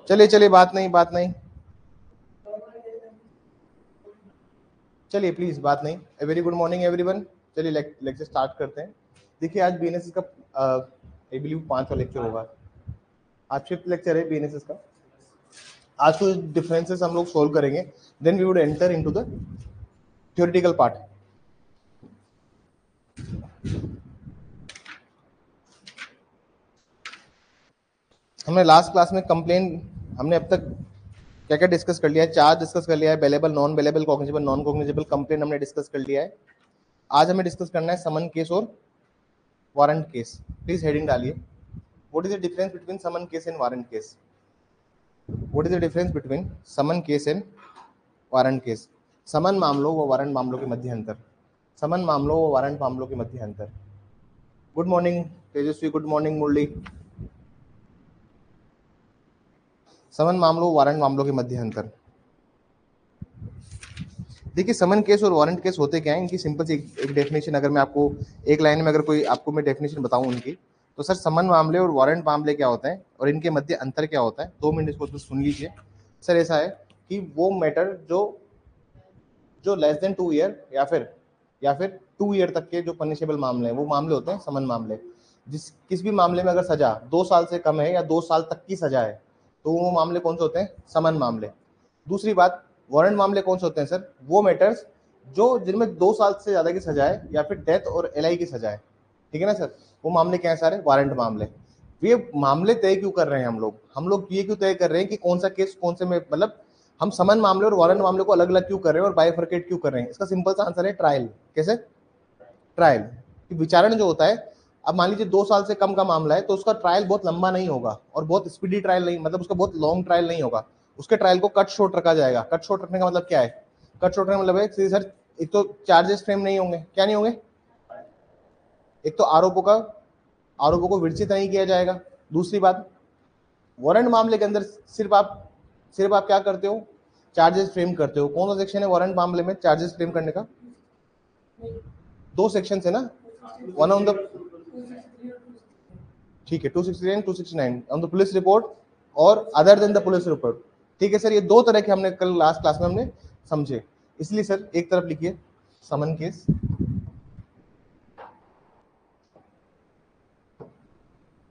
चलिए चलिए, बात नहीं बात नहीं, चलिए प्लीज, बात नहीं। A very good morning everyone. चलिए लेक्चर स्टार्ट करते हैं। देखिए आज बीएनएसएस का आई बिलीव 5वां लेक्चर होगा। आज 5th लेक्चर है बीएनएसएस का। आज कुछ डिफरेंसेस हम लोग सोल्व करेंगे, then we would enter into the theoretical part. हमने लास्ट क्लास में कंप्लेन, हमने अब तक क्या क्या डिस्कस कर लिया है? चार्ज डिस्कस कर लिया है, bailable, non bailable, cognizable, non cognizable, complaint हमने डिस्कस कर लिया है। आज हमें डिस्कस करना है समन केस और वारंट केस। प्लीज हेडिंग डालिए, what is the difference between summon case and warrant case? What is the difference between summon case and warrant case? Summon मामलों व वारंट मामलों के मध्य अंतर। समन मामलों व वारंट मामलों के मध्य अंतर। गुड मॉर्निंग तेजस्वी, गुड मॉर्निंग मुरली। समन मामलों वारंट मामलों के मध्य अंतर। देखिए समन केस और वारंट केस होते क्या है, इनकी सिंपल सी एक डेफिनेशन, अगर मैं आपको एक लाइन में अगर कोई आपको मैं डेफिनेशन बताऊं उनकी, तो सर समन मामले और वारंट मामले क्या होता है और इनके मध्य अंतर क्या होता है? 2 मिनट इसको सुन लीजिए। सर ऐसा है कि वो मैटर जो लेस देन 2 ईयर या फिर 2 ईयर तक के जो पनिशेबल मामले हैं वो मामले होते हैं समन मामले। किस भी मामले में अगर सजा 2 साल से कम है या 2 साल तक की सजा है तो वो मामले कौन से होते हैं? समन मामले। दूसरी बात, वारंट मामले कौन से होते हैं सर? वो मैटर्स जो जिनमें 2 साल से ज्यादा की सजा है या फिर डेथ और एलआई की सजा है, ठीक है ना सर? वो मामले क्या है सारे? वारंट मामले। ये मामले तय क्यों कर रहे हैं हम लोग ये क्यों तय कर रहे हैं कि कौन सा केस कौन से में, मतलब हम समन मामले और वारंट मामले को अलग अलग क्यों कर रहे हैं और बाइफरकेट क्यों कर रहे हैं? इसका सिंपल सा आंसर है ट्रायल। कैसे? ट्रायल कि विचारण जो होता है, अब मान लीजिए 2 साल से कम का मामला है तो उसका ट्रायल बहुत लंबा नहीं होगा और बहुत स्पीडी ट्रायल नहीं, मतलब उसका बहुत लॉन्ग ट्रायल नहीं होगा। उसके ट्रायल को कट शॉर्ट रखा जाएगा। कट शॉर्ट रखने का मतलब क्या है? कट शॉर्ट रखने का मतलब है सीधे सर, एक तो चार्जेस फ्रेम नहीं होंगे। क्या नहीं होंगे? एक तो आरोपों को विरचित नहीं किया जाएगा। दूसरी बात, वारंट मामले के अंदर सिर्फ आप क्या करते हो? चार्जेस फ्रेम करते हो। कौन सा सेक्शन है वारंट मामले में चार्जेस फ्रेम करने का? 2 सेक्शन है ना, वन ऑन द, ठीक है, 263 and 269 on the police report और other than the police report. ठीक है सर, ये 2 तरह के हमने कल लास्ट क्लास में हमने समझे। इसलिए सर एक तरफ लिखिए समन केस,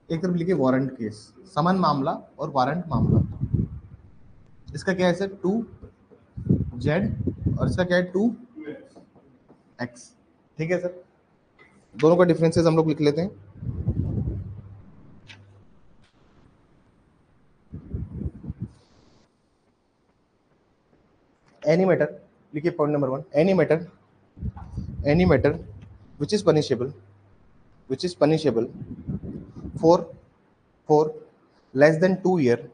एक तरफ लिखिए वारंट केस। समन मामला और वारंट मामला, इसका क्या है सर? 2Z और इसका क्या है? 2X। ठीक है सर, दोनों का डिफरेंसेस हम लोग लिख लेते हैं। एनी मैटर, लिखिए point number 1, any matter which is punishable for less than 2 year,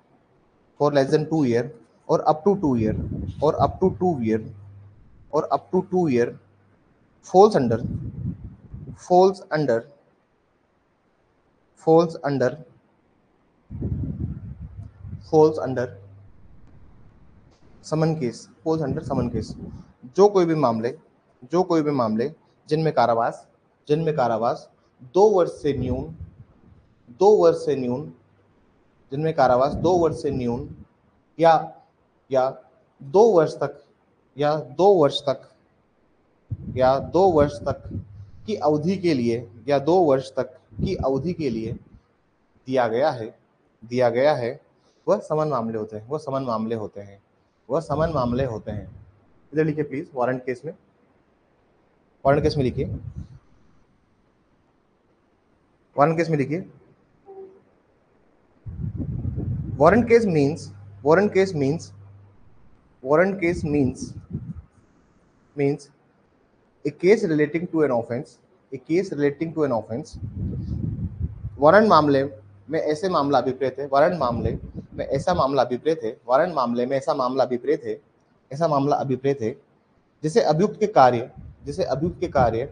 for less than 2 year or up to 2 year or up to 2 year or up to 2 year falls under summons case, falls under summons case. जो कोई भी मामले जिनमें कारावास 2 वर्ष से न्यून, जिनमें कारावास 2 वर्ष से न्यून या 2 वर्ष तक या 2 वर्ष तक की अवधि के लिए या 2 वर्ष तक की अवधि के लिए दिया गया है वह समन मामले होते हैं। इधर लिखिए प्लीज, वारंट केस में लिखिए, warrant case means a case relating to an offense, warrant मामले में ऐसा मामला अभिप्रेत है, वारंट मामले में ऐसा मामला अभिप्रेत है जिसे अभियुक्त के कार्य,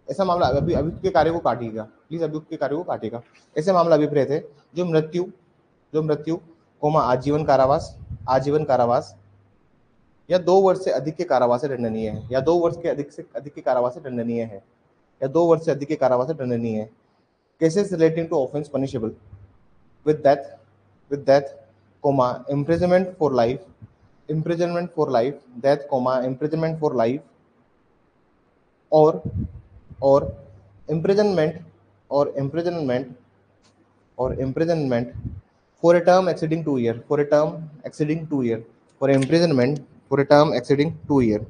ऐसा मामला अभियुक्त के कार्य को काटेगा, प्लीज अभियुक्त के कार्य को काटेगा। ऐसे मामला अभिप्रेत है जो मृत्यु आजीवन कारावास या 2 वर्ष से अधिक के कारावास से दंडनीय है, या 2 वर्ष से अधिक के कारावास से दंडनीय है। Cases relating to offence punishable with death, comma, imprisonment for life, death, comma, imprisonment for life, or or imprisonment or imprisonment for a term exceeding 2 years, for a term exceeding 2 years, for imprisonment for a term exceeding 2 years.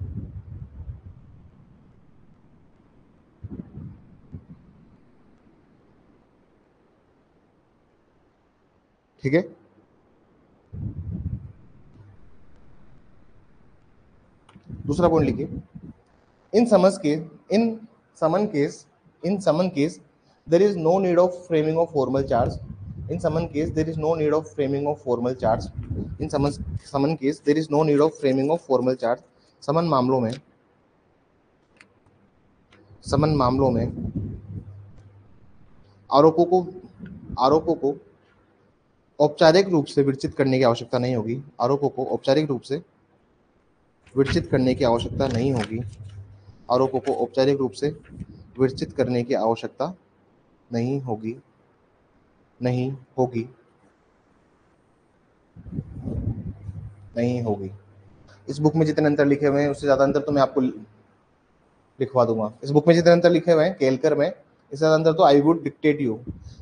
ठीक है, दूसरा point लिखिए, in summon case there is no need of framing of formal charge. In summon case there is no need of framing of formal charge. In summon case there is no need of framing of formal charge. समन मामलों में आरोपों को औपचारिक रूप से विरचित करने की आवश्यकता नहीं होगी। आरोपों को औपचारिक रूप से विरचित करने की आवश्यकता नहीं होगी। आरोपों को औपचारिक रूप से विरचित करने की आवश्यकता नहीं होगी। इस बुक में जितने अंतर लिखे हुए हैं उससे ज़्यादा अंतर तो मैं आपको लिखवा दूंगा। इस बुक में जितने अंतर लिखे हुए हैं केलकर में, इससे ज़्यादा अंतर तो आई वुड डिक्टेट यू।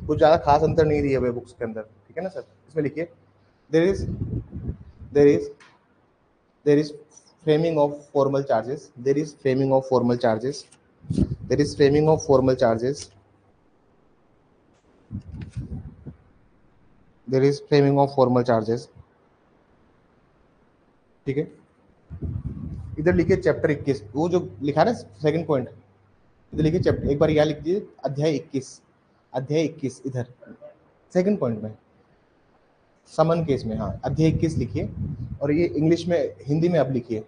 कुछ ज़्यादा खास अंतर नहीं दिए हुए बुक्स के अंदर, ठीक है ना सर। इसमें लिखिए there is framing of formal charges, there is framing of formal charges, there is framing of formal charges, there is framing of formal charges, ठीक है। इधर लिखिए चैप्टर 21, वो जो लिखा है ना सेकंड पॉइंट, इधर लिखिए चैप्टर, एक बार यहाँ लिख दीजिए अध्याय 21 इधर सेकंड पॉइंट में, समन केस में, हाँ अध्याय 21 लिखिए। और ये इंग्लिश में, हिंदी में आप लिखिए,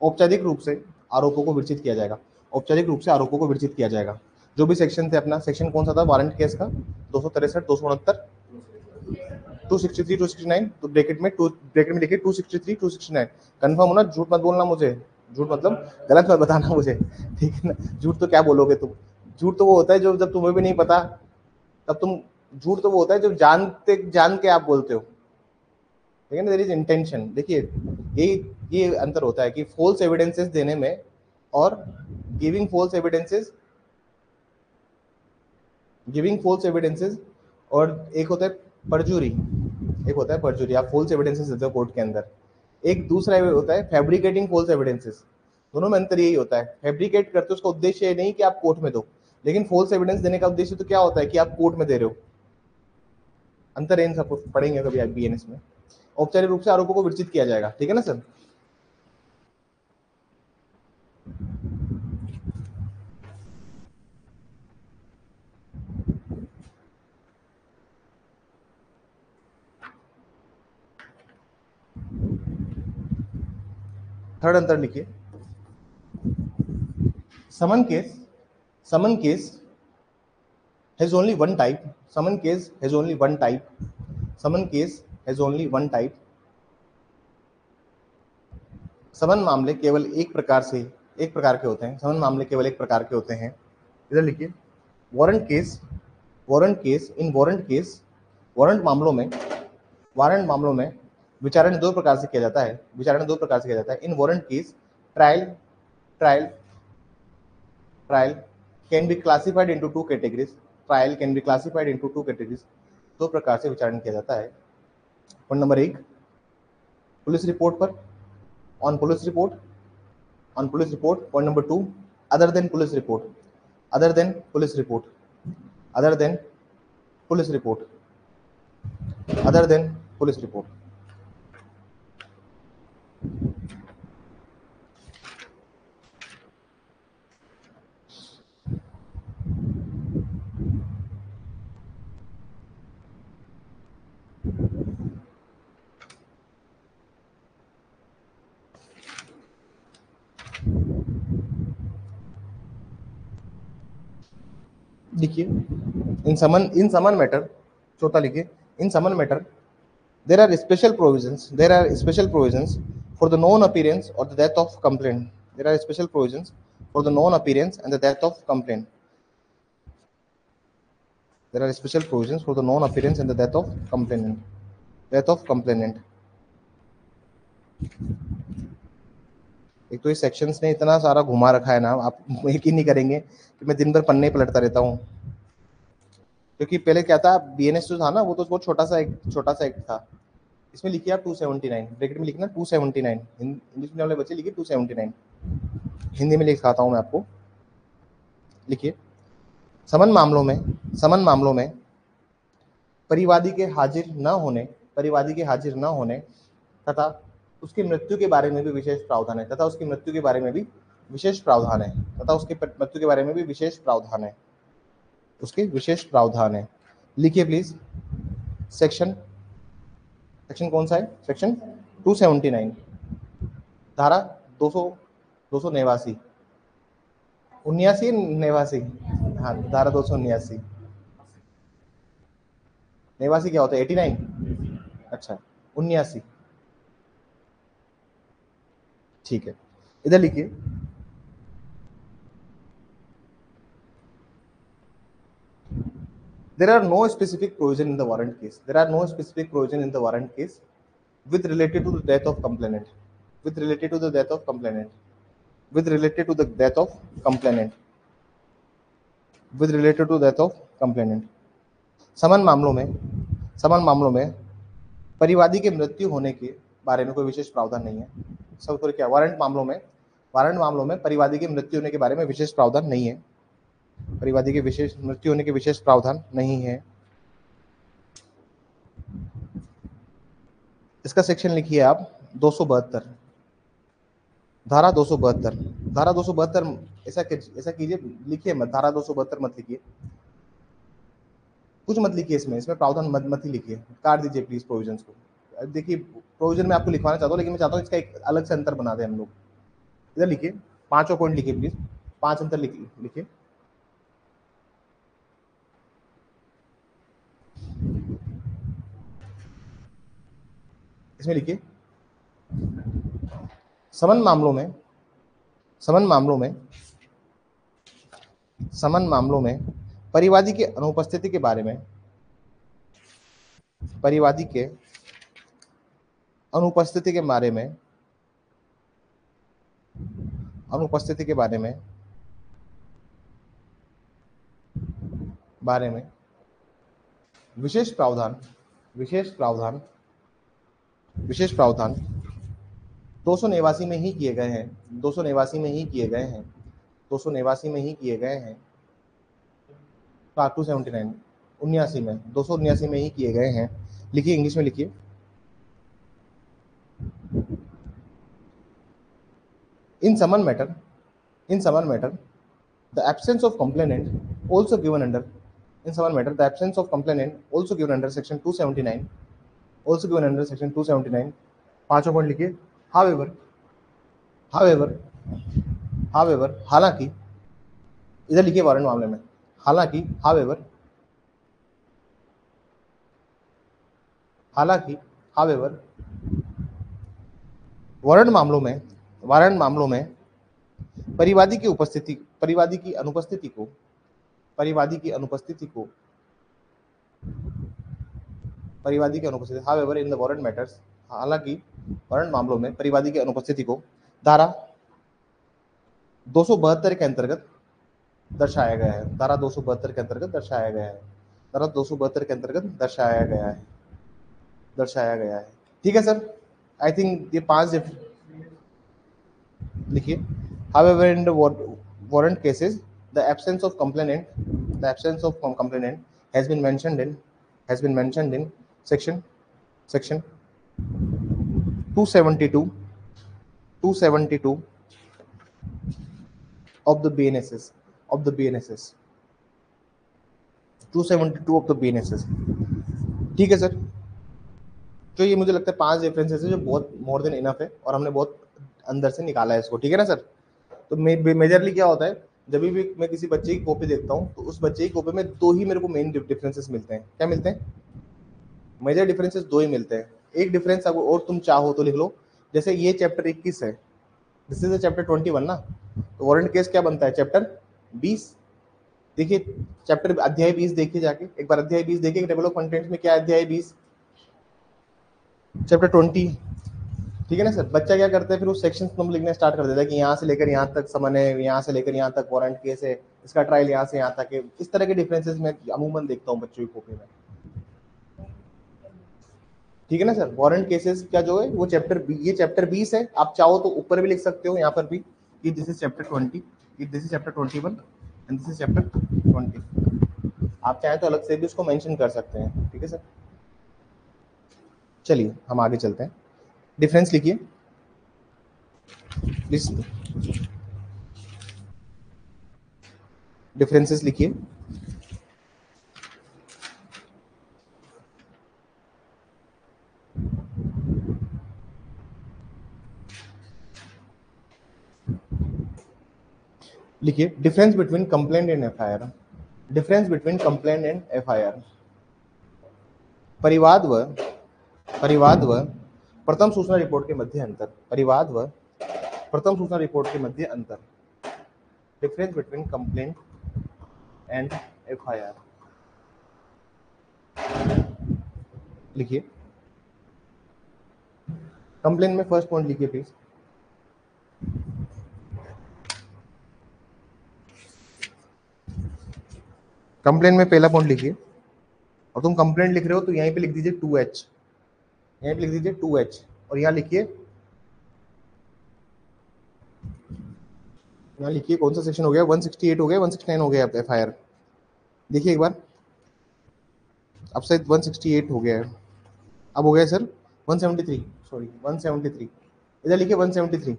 औपचारिक रूप से आरोपों को विरचित किया जाएगा। औपचारिक रूप से आरोपों को विरचित किया जाएगा। जो भी सेक्शन थे, अपना सेक्शन कौन सा था वारंट केस का, 263, 269, 263, 269, तो ब्रैकेट में लिखिए 263, 269। कंफर्म हो ना, झूठ मत बोलना मुझे, झूठ मतलब गलत मत बताना मुझे, ठीक है ना। झूठ तो क्या बोलोगे तुम, झूठ तो वो होता है जो जब तुम्हें भी नहीं पता तब तुम, झूठ तो वो होता है जब जान के आप बोलते हो, ठीक है ना। There is intention. देखिए ये अंतर होता है कि फॉल्स एविडेंसेस देने में और गिविंग फॉल्स एविडेंसेस, और एक होता है परजुरी, आप फॉल्स एविडेंसेस देते हो कोर्ट के अंदर। एक दूसरा होता है फैब्रिकेटिंग फॉल्स एविडेंसेस। दोनों में अंतर यही होता है, फैब्रिकेट करते हो उसका उद्देश्य ये नहीं कि आप कोर्ट में दो, लेकिन फॉल्स एविडेंस देने का उद्देश्य तो क्या होता है कि आप कोर्ट में दे रहे हो। अंतर है, इन सब पढ़ेंगे कभी आप बीएनएस में। औपचारिक रूप से आरोपों को विरचित किया जाएगा, ठीक है ना सर। थर्ड अंतर लिखिए, summons case has only one type. Summons case has only one type. समन मामले केवल एक प्रकार के होते हैं। समन मामले केवल एक प्रकार के होते हैं। इधर लिखिए वारंट केस। वारंट मामलों में विचारण दो प्रकार से किया जाता है। In warrant case trial can be classified into two categories. दो प्रकार से विचारण किया जाता है। पॉइंट नंबर 1, पुलिस रिपोर्ट पर, on police report. Point number 2, other than police report. लिखिए इन समन मैटर, चौथा लिखिए in summon matter there are special provisions for the non appearance or the death of complainant. for the non-appearance and the death of complainant. There are special provisions for the non-appearance and the death of complainant. Death of complainant. एक तो ये sections ने इतना सारा घुमा रखा है ना, आप यकीन नहीं करेंगे कि मैं दिन भर पन्ने पलटता रहता हूँ, क्योंकि पहले क्या था, बीएनएस जो था ना वो तो बहुत छोटा सा एक्ट था। इसमें लिखिए आप 279, ब्रैकेट में लिखना 279, इंग्लिश मीडियम वाले बच्चे लिखिए 279, हिंदी में लिखाता हूँ मैं आपको। लिखिए, समन मामलों में परिवादी के हाजिर न होने तथा उसकी मृत्यु के बारे में भी विशेष प्रावधान है, उसकी मृत्यु के बारे में भी विशेष प्रावधान है, लिखिए प्लीज। सेक्शन कौन सा है? सेक्शन 279, धारा 289, 79, हाँ, धारा 279। नेवासी क्या होता है? 89, अच्छा 79, ठीक है। इधर लिखिए, there are no specific provision in the warrant case with related to the death of complainant, समन मामलों में परिवादी के मृत्यु होने के बारे में कोई विशेष प्रावधान नहीं है। सब तो क्या, वारंट मामलों में परिवादी की मृत्यु होने के बारे में विशेष प्रावधान नहीं है, परिवादी के मृत्यु होने के विशेष प्रावधान नहीं है। इसका सेक्शन लिखिए आप 272, धारा 272। ऐसा कीजिए, लिखिए मत, धारा 272 मत लिखिए, कुछ मत लिखिए इसमें प्रावधान मत ही लिखिए, काट दीजिए प्लीज प्रोविजंस को। देखिए, प्रोविजन में आपको लिखवाना चाहता हूँ, लेकिन मैं चाहता हूँ इसका एक अलग से अंतर बना दें हम लोग। इधर लिखिए, 5 पॉइंट लिखिए प्लीज, 5 अंतर लिखिए। इसमें लिखिए, समन मामलों में परिवादी के अनुपस्थिति के बारे में विशेष प्रावधान 289 में ही किए गए हैं, 289 में ही किए गए हैं। 279, 79 में, 279 में ही किए गए हैं। लिखिए, इंग्लिश में लिखिए, in summon matter the absence of complainant also given under section 279, पांचों पॉइंट लिखिए। however, हालांकि, इधर लिखिए वारंट मामले में, हालांकि वारंट मामलों में परिवादी की अनुपस्थिति को however in the warrant matters, हालांकि वारंट मामलों में परिवादी की अनुपस्थिति को धारा 272 के अंतर्गत दर्शाया गया है, धारा 272 के अंतर्गत दर्शाया गया है। ठीक है सर, आई थिंक ये 5 लिखिए। however in the warrant cases the absence of complainant has been mentioned in section 272 of the BNSS, 272 of the BNSS। ठीक है सर, तो ये मुझे लगता है 5 रेफरेंसेस है, जो बहुत मोर देन इनफ है, और हमने बहुत अंदर से निकाला है इसको। ठीक है ना सर? तो मेजरली क्या होता है, जब भी मैं किसी बच्चे की कॉपी देखता हूँ तो उस बच्चे की कॉपी में 2 ही मेरे को मेन डिफरेंसेस मिलते हैं। क्या मिलते हैं? मेजर डिफरेंसेस 2 ही मिलते हैं। एक डिफरेंस और तुम चाहो तो लिख लो, जैसे ये चैप्टर 21 है, दिस इज द चैप्टर 21 ना, तो वारंट केस क्या बनता है, चैप्टर 20। देखिए चैप्टर अध्याय 20 देखिए जाके एक बार, अध्याय 20 देखिए टेबल ऑफ कंटेंट्स में क्या है, अध्याय 20 चैप्टर 20, ठीक है ना सर। बच्चा क्या करता है फिर उस सेक्शन को लिखना स्टार्ट कर देता है कि यहाँ से लेकर यहाँ तक समन है, यहाँ से लेकर यहाँ तक वारंट केस है, इसका ट्रायल यहाँ से यहाँ तक है। इस तरह के डिफरेंसेस मैं अमूमन देखता हूँ बच्चों की कॉपी में, ठीक है ना सर। वारंट केसेस क्या जो है वो चैप्टर, ये चैप्टर 20 है। आप चाहो तो ऊपर भी लिख सकते हो यहाँ पर भी कि this is chapter 20, this is chapter 21 and this is chapter 20। आप चाहे तो अलग से भी उसको मेंशन कर सकते हैं, ठीक है सर। चलिए हम आगे चलते हैं, डिफरेंस लिखिए प्लीज, डिफरेंसेस लिखिए। लिखिए difference between complaint and FIR, difference between complaint and FIR. परिवाद व प्रथम सूचना रिपोर्ट के मध्य अंतर, परिवाद व प्रथम सूचना रिपोर्ट के मध्य अंतर, difference between complaint and FIR. लिखिए कंप्लेंट में फर्स्ट पॉइंट लिखिए प्लीज। कंप्लेंट में पहला पॉइंट लिखिए, और तुम कंप्लेंट लिख रहे हो तो यहीं पे लिख दीजिए 2H, यहीं पे लिख दीजिए 2H, और यहाँ लिखिए, यहाँ लिखिए कौन सा सेक्शन हो गया, 168 हो गया, 169 हो गया एफआईआर। देखिए एक बार, अब शायद 168 हो गया है, अब हो गया सर 173, सॉरी 173, इधर लिखिए 173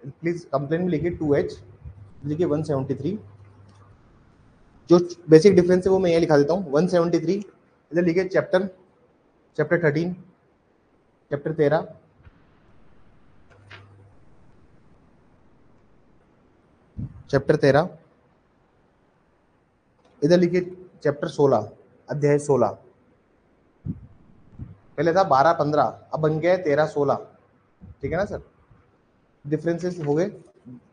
प्लीज। कंप्लेंट में लिखिए 2H, लिखिए 173। जो बेसिक डिफरेंस है वो मैं ये लिखा देता हूँ 173, इधर लिखिए चैप्टर 13, चैप्टर 13, चैप्टर 13, इधर लिखिए चैप्टर 16, अध्याय 16। पहले था 12-15, अब बन गया 13-16, ठीक है ना सर। डिफरेंसेस हो गए,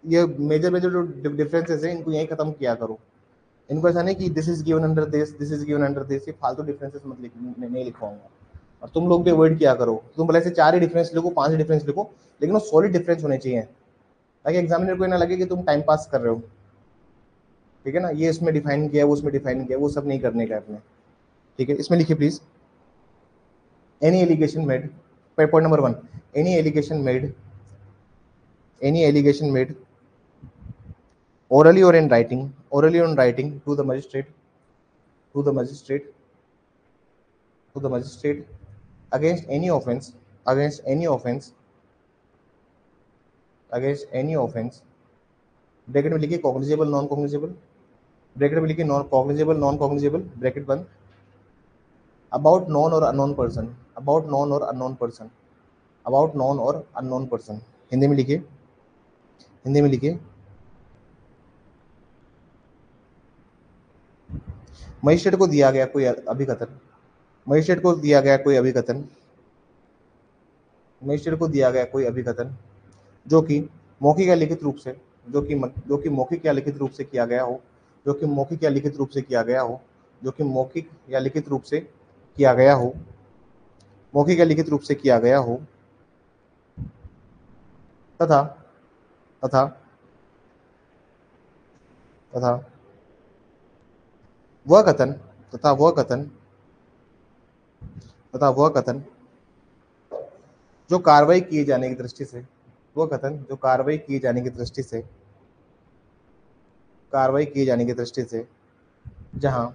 ये मेजर जो डिफरेंसेस है इनको यहीं खत्म किया करो। इनको ऐसा नहीं कि this is given under this, this is given under this, ये फालतू डिफरेंसेस मत नहीं लिखवाऊंगा। और तुम लोग भी अवॉइड किया करो, तुम भले से 4 ही डिफरेंस लिखो, 5 डिफरेंस लिखो, लेकिन वो सॉलिड डिफरेंस होने चाहिए, ताकि एग्जामिनर को ना लगे कि तुम टाइम पास कर रहे हो, ठीक है ना। ये इसमें डिफाइन किया, वो उसमें डिफाइन किया, वो सब नहीं करने का अपने, ठीक है। इसमें लिखिए please, any allegation made, point number 1, any allegation made, any allegation made orally or in writing, orally or in writing to the magistrate, to the magistrate, to the magistrate against any offense, against any offense, against any offense, bracket में लिखिए cognizable non cognizable, bracket में लिखिए non cognizable non cognizable, bracket बंद, about non और unknown person, about non और unknown person, about non और unknown person. Hindi में लिखिए, हिंदी में लिखिए मजिस्ट्रेट को दिया गया कोई अभिकथन, मजिस्ट्रेट को दिया गया कोई अभिकथन, मजिस्ट्रेट को दिया गया कोई अभिकथन जो कि मौखिक या लिखित रूप से, जो कि मौखिक या लिखित रूप से किया गया हो, जो कि मौखिक या लिखित रूप से किया गया हो, जो कि मौखिक या लिखित रूप से किया गया हो, मौखिक या लिखित रूप से किया गया हो, तथा तथा तथा वह कथन, तथा वह कथन, तथा वह कथन जो कार्रवाई किए जाने की दृष्टि से, वह कथन जो कार्रवाई किए जाने की दृष्टि से, कार्रवाई किए जाने की दृष्टि से, जहां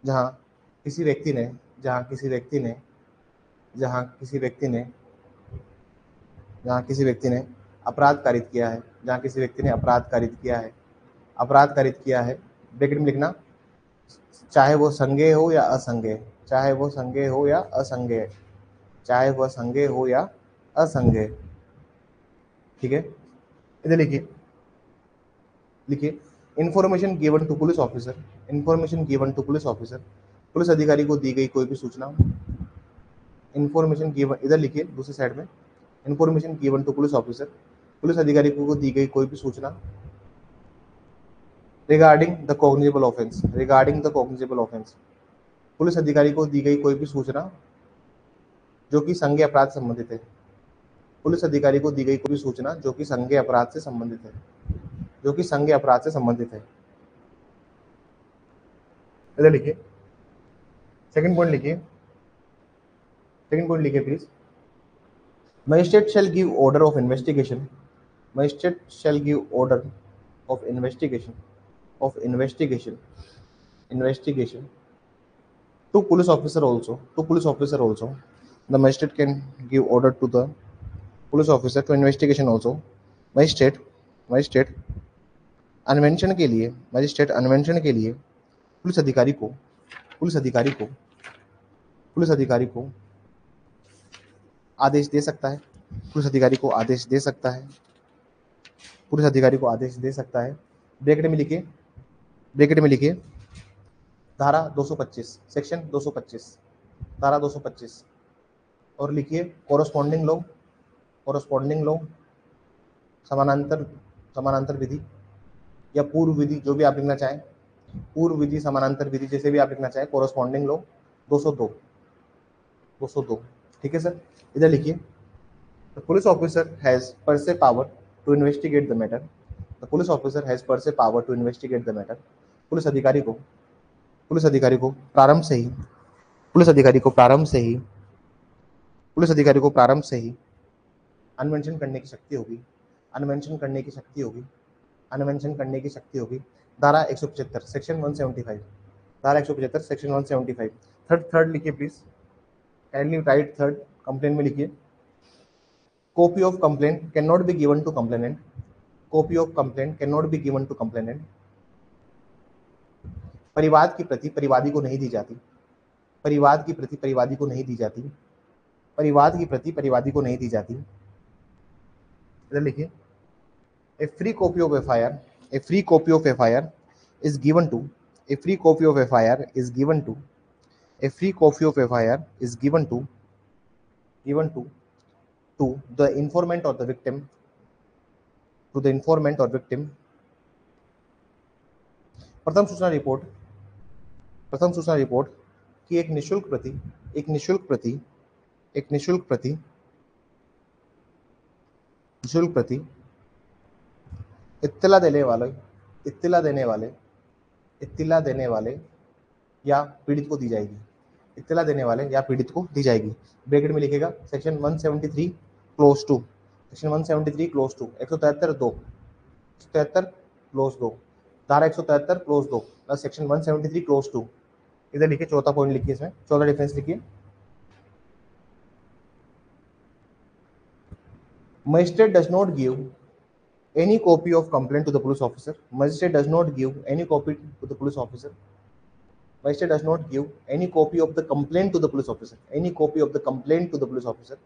जहां किसी व्यक्ति ने, जहां किसी व्यक्ति ने, जहां किसी व्यक्ति ने, जहां किसी व्यक्ति ने अपराध कारित किया है, जहां किसी व्यक्ति ने अपराध कारित किया है, अपराध कारित किया है, ब्रैकेट में लिखना, चाहे वो संज्ञेय हो या असंज्ञेय, चाहे वो संज्ञेय हो या असंज्ञेय, चाहे वह संज्ञेय हो या असंज्ञेय, ठीक है। इधर लिखिए, लिखिए information given to police officer, information given to police officer, police अधिकारी को दी गई कोई भी सूचना, इंफॉर्मेशन गिवन, इधर लिखिए दूसरी साइड में, information given to police officer, police अधिकारी को दी गई कोई भी सूचना regarding the cognizable offence, regarding the cognizable offence, police अधिकारी को दी गई कोई भी सूचना जो कि संज्ञेय अपराध से संबंधित है, पुलिस अधिकारी को दी गई कोई भी सूचना जो कि संज्ञेय अपराध से संबंधित है, जो कि संज्ञेय अपराध से संबंधित है। इधर लिखिए, सेकंड पॉइंट लिखिए, सेकंड पॉइंट लिखिए please. Magistrate shell give order of investigation, magistrate shell give order of investigation, of investigation, investigation to police officer also, to police officer also. The magistrate can give order to the police officer to investigation also. Magistrate, magistrate अन्वेषण के लिए, magistrate अन्वेषण के लिए police अधिकारी को, police अधिकारी को, पुलिस अधिकारी को आदेश दे सकता है, पुलिस अधिकारी को आदेश दे सकता है, पुलिस अधिकारी को आदेश दे सकता है। ब्रैकेट में लिखिए, ब्रैकेट में लिखिए धारा 225, सेक्शन 225, धारा 225 और लिखिए कोरस्पॉन्डिंग लॉ, कोरस्पॉन्डिंग लॉ, समानांतर, समानांतर विधि या पूर्व विधि, जो भी आप लिखना चाहें, पूर्व विधि, समानांतर विधि, जैसे भी आप लिखना चाहें, कोरस्पॉन्डिंग लॉ 202, 202। ठीक है सर, इधर लिखिए the police officer has per se power to investigate the matter, the police officer has per se power to investigate the matter. Police अधिकारी को, पुलिस अधिकारी को प्रारंभ से ही, पुलिस अधिकारी को प्रारंभ से ही, पुलिस अधिकारी को प्रारंभ से ही अन्वेषण करने की शक्ति होगी, अन्वेषण करने की शक्ति होगी, अन्वेषण करने की शक्ति होगी। धारा 175, सेक्शन 175, धारा 175, सेक्शन 175। थर्ड, थर्ड लिखिए please, kindly write third, complaint में लिखिए copy of complaint can not be given to complainant, copy of complaint can not be given to complainant. परिवाद की प्रति परिवादी को नहीं दी जाती, परिवाद की प्रति परिवादी को नहीं दी जाती, परिवाद की प्रति परिवादी को नहीं दी जाती। इधर लिखिए a free copy of FIR, a free copy of FIR is given to, a free copy of FIR is given to, a free copy of FIR is given to, given to the informant or the victim, to the informant or victim। प्रथम सूचना report, प्रथम सूचना report की एक निशुल्क प्रति, एक निशुल्क प्रति, एक निशुल्क प्रति, निशुल्क प्रति इत्तला देने वाले, इत्तला देने वाले, इत्तला देने वाले या पीड़ित को दी जाएगी, इत्तला देने वाले या पीड़ित को दी जाएगी। ब्रैकेट में लिखेगा section 173 clause two, section 173 clause two 173 2, 173 clause 2, धारा 173 clause 2 plus section 173 clause two. इधर लिखिए चौथा पॉइंट लिखिए, इसमें चौथा डिफरेंस लिखिए magistrate does not give any copy of complaint to the police officer, magistrate does not give any copy to the police officer, magistrate does not give any copy of the complaint to the police officer, any copy of the complaint to the police officer,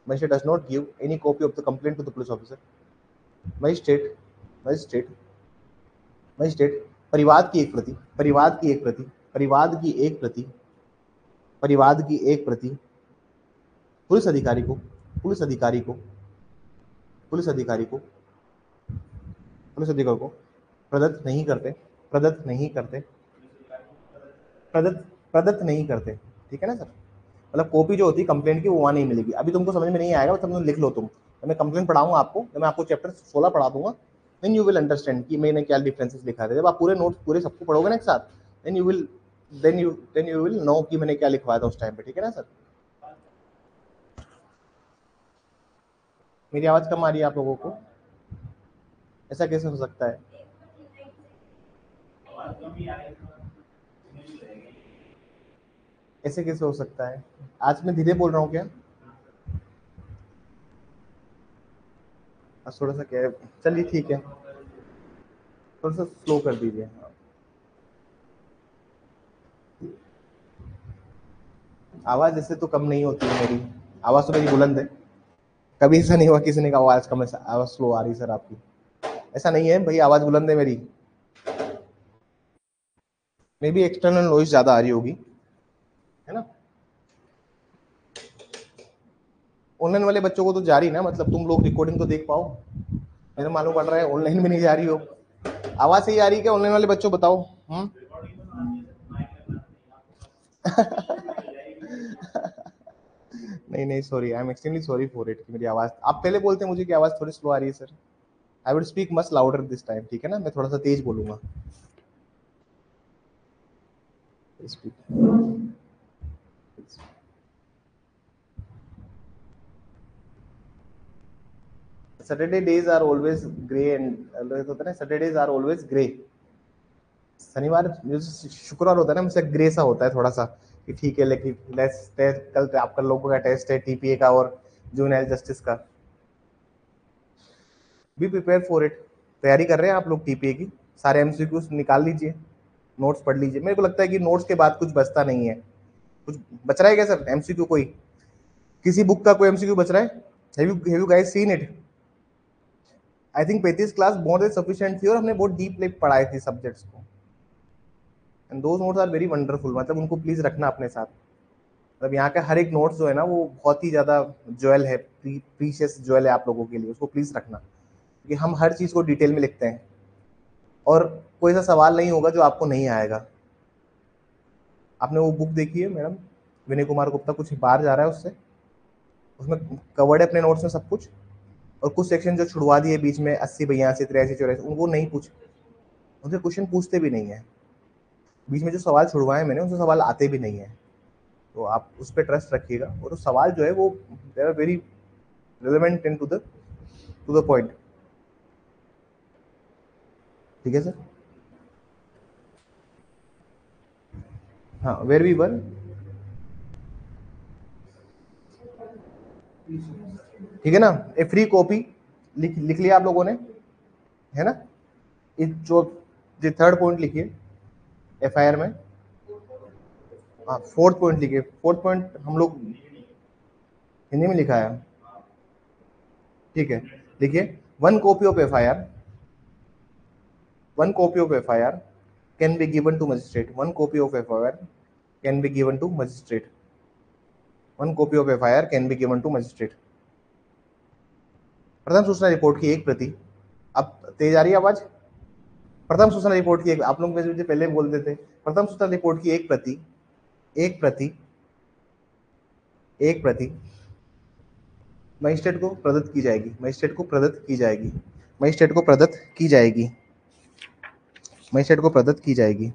magistrate does not give any copy of the complaint to the police officer। magistrate, magistrate, magistrate परिवाद की एक प्रति, परिवाद की एक प्रति, परिवाद की एक प्रति, परिवाद की एक प्रति पुलिस अधिकारी को, पुलिस अधिकारी को, पुलिस अधिकारी को, पुलिस अधिकारी को प्रदत्त नहीं करते, प्रदत्त नहीं करते, प्रदत्त, प्रदत्त नहीं करते। ठीक है ना सर, मतलब कॉपी जो होती है कंप्लेंट की वो वहाँ नहीं मिलेगी। अभी तुमको समझ में नहीं आएगा, तुम लिख लो, तुम मैं कंप्लेंट पढ़ाऊंगा आपको, मैं आपको चैप्टर 16 पढ़ा दूंगा, देन यू विल अंडरस्टैंड कि मैंने क्या डिफरेंसेस लिखा था। जब आप पूरे नोट्स पूरे सबको पढ़ोगे ना एक साथ, देन यू विल नो कि मैंने क्या लिखवाया था उस टाइम पे। ठीक है ना सर, मेरी आवाज कम आ रही है आप लोगों को, ऐसा कैसे हो सकता है? ऐसे कैसे हो सकता है? आज मैं धीरे बोल रहा हूँ क्या? थोड़ा सा क्या है, चलिए ठीक है, थोड़ा सा स्लो कर दीजिए। आवाज ऐसे तो कम नहीं होती है मेरी, आवाज तो मेरी बुलंद है, कभी ऐसा नहीं हुआ किसी ने कहा आवाज कम है, आवाज स्लो आ रही सर आपकी, ऐसा नहीं है भाई, आवाज बुलंद है मेरी, मे भी एक्सटर्नल नॉइज ज्यादा आ रही होगी, है ना। ऑनलाइन वाले बच्चों को तो जारी ना, मतलब तुम लोग रिकॉर्डिंग तो देख पाओ, मेरे मालूम पड़ रहा है ऑनलाइन भी नहीं जा रही हो। आवाज सही आ रही है क्या ऑनलाइन वाले बच्चों, बताओ। नहीं नहीं, sorry, I am extremely sorry for it कि मेरी आवाज, आप पहले बोलते मुझे कि आवाज थोड़ी स्लो आ रही है sir. I would speak much louder this time, ठीक है ना, मैं थोड़ा सा तेज बोलूंगा। Saturday days are always grey and होता है ना, सैटरडेज आर ऑलवेज ग्रे। शनिवार जो शुक्रवार होता है ना, मुझसे ग्रे सा होता है थोड़ा सा, कि ठीक है, लेकिन कल आपका लोगों का टेस्ट है टीपीए का और जूनियर जस्टिस का। Be prepare for it. तैयारी कर रहे हैं आप लोग टीपीए की, सारे एमसीक्यूज निकाल लीजिए, नोट्स पढ़ लीजिए। मेरे को लगता है कि नोट्स के बाद कुछ बचता नहीं है। कुछ बच रहा है क्या सर एमसीक्यू, कोई किसी बुक का कोई एमसीक्यू बच रहा है? Have you guys seen it? I think 35 class more than sufficient थी और हमने बहुत डीप लेक पढ़ाई थी सब्जेक्ट्स को, and those notes are very wonderful. मतलब उनको प्लीज रखना अपने साथ। मतलब यहाँ का हर एक नोट्स जो है ना, वो बहुत ही ज्यादा ज्वेल है, प्रीशियस ज्वेल है आप लोगों के लिए, उसको प्लीज रखना, क्योंकि हम हर चीज को डिटेल में लिखते हैं और कोई ऐसा सवाल नहीं होगा जो आपको नहीं आएगा। आपने वो बुक देखी है मैडम, विनय कुमार गुप्ता, कुछ बाहर जा रहा है उससे, उसमें कवर्ड है अपने नोट्स में सब कुछ, और कुछ सेक्शन जो छुड़वा दिए बीच में, 80 82 83 84, उनको नहीं पूछ, उनसे क्वेश्चन पूछते भी नहीं है। बीच में जो सवाल छुड़वाए मैंने, उनसे सवाल आते भी नहीं है। तो आप उस पर ट्रस्ट रखिएगा, और सवाल जो है वो they are very relevant and to the point. ठीक है सर। हाँ, वेर वी वर, ठीक है ना। ए फ्री कॉपी लिख लिया आप लोगों ने, है ना। जो थर्ड पॉइंट लिखिए एफआईआर में। हाँ, फोर्थ पॉइंट लिखिए। फोर्थ पॉइंट हम लोग हिंदी में लिखा है, ठीक है। लिखिए, one copy of FIR, one copy of FIR can be given to magistrate, one copy of FIR can be given to magistrate, one copy of FIR can be given to magistrate. प्रथम सूचना report की एक प्रति, अब तेज आ रही है आवाज। प्रथम सूचना रिपोर्ट की एक, आप लोग मुझे पहले बोलते थे, प्रथम सूचना रिपोर्ट की एक प्रति, एक प्रति, एक प्रति मजिस्ट्रेट को प्रदत्त की जाएगी, मजिस्ट्रेट को प्रदत्त की जाएगी, मजिस्ट्रेट को प्रदत्त की जाएगी, मजिस्ट्रेट को प्रदत्त की जाएगी।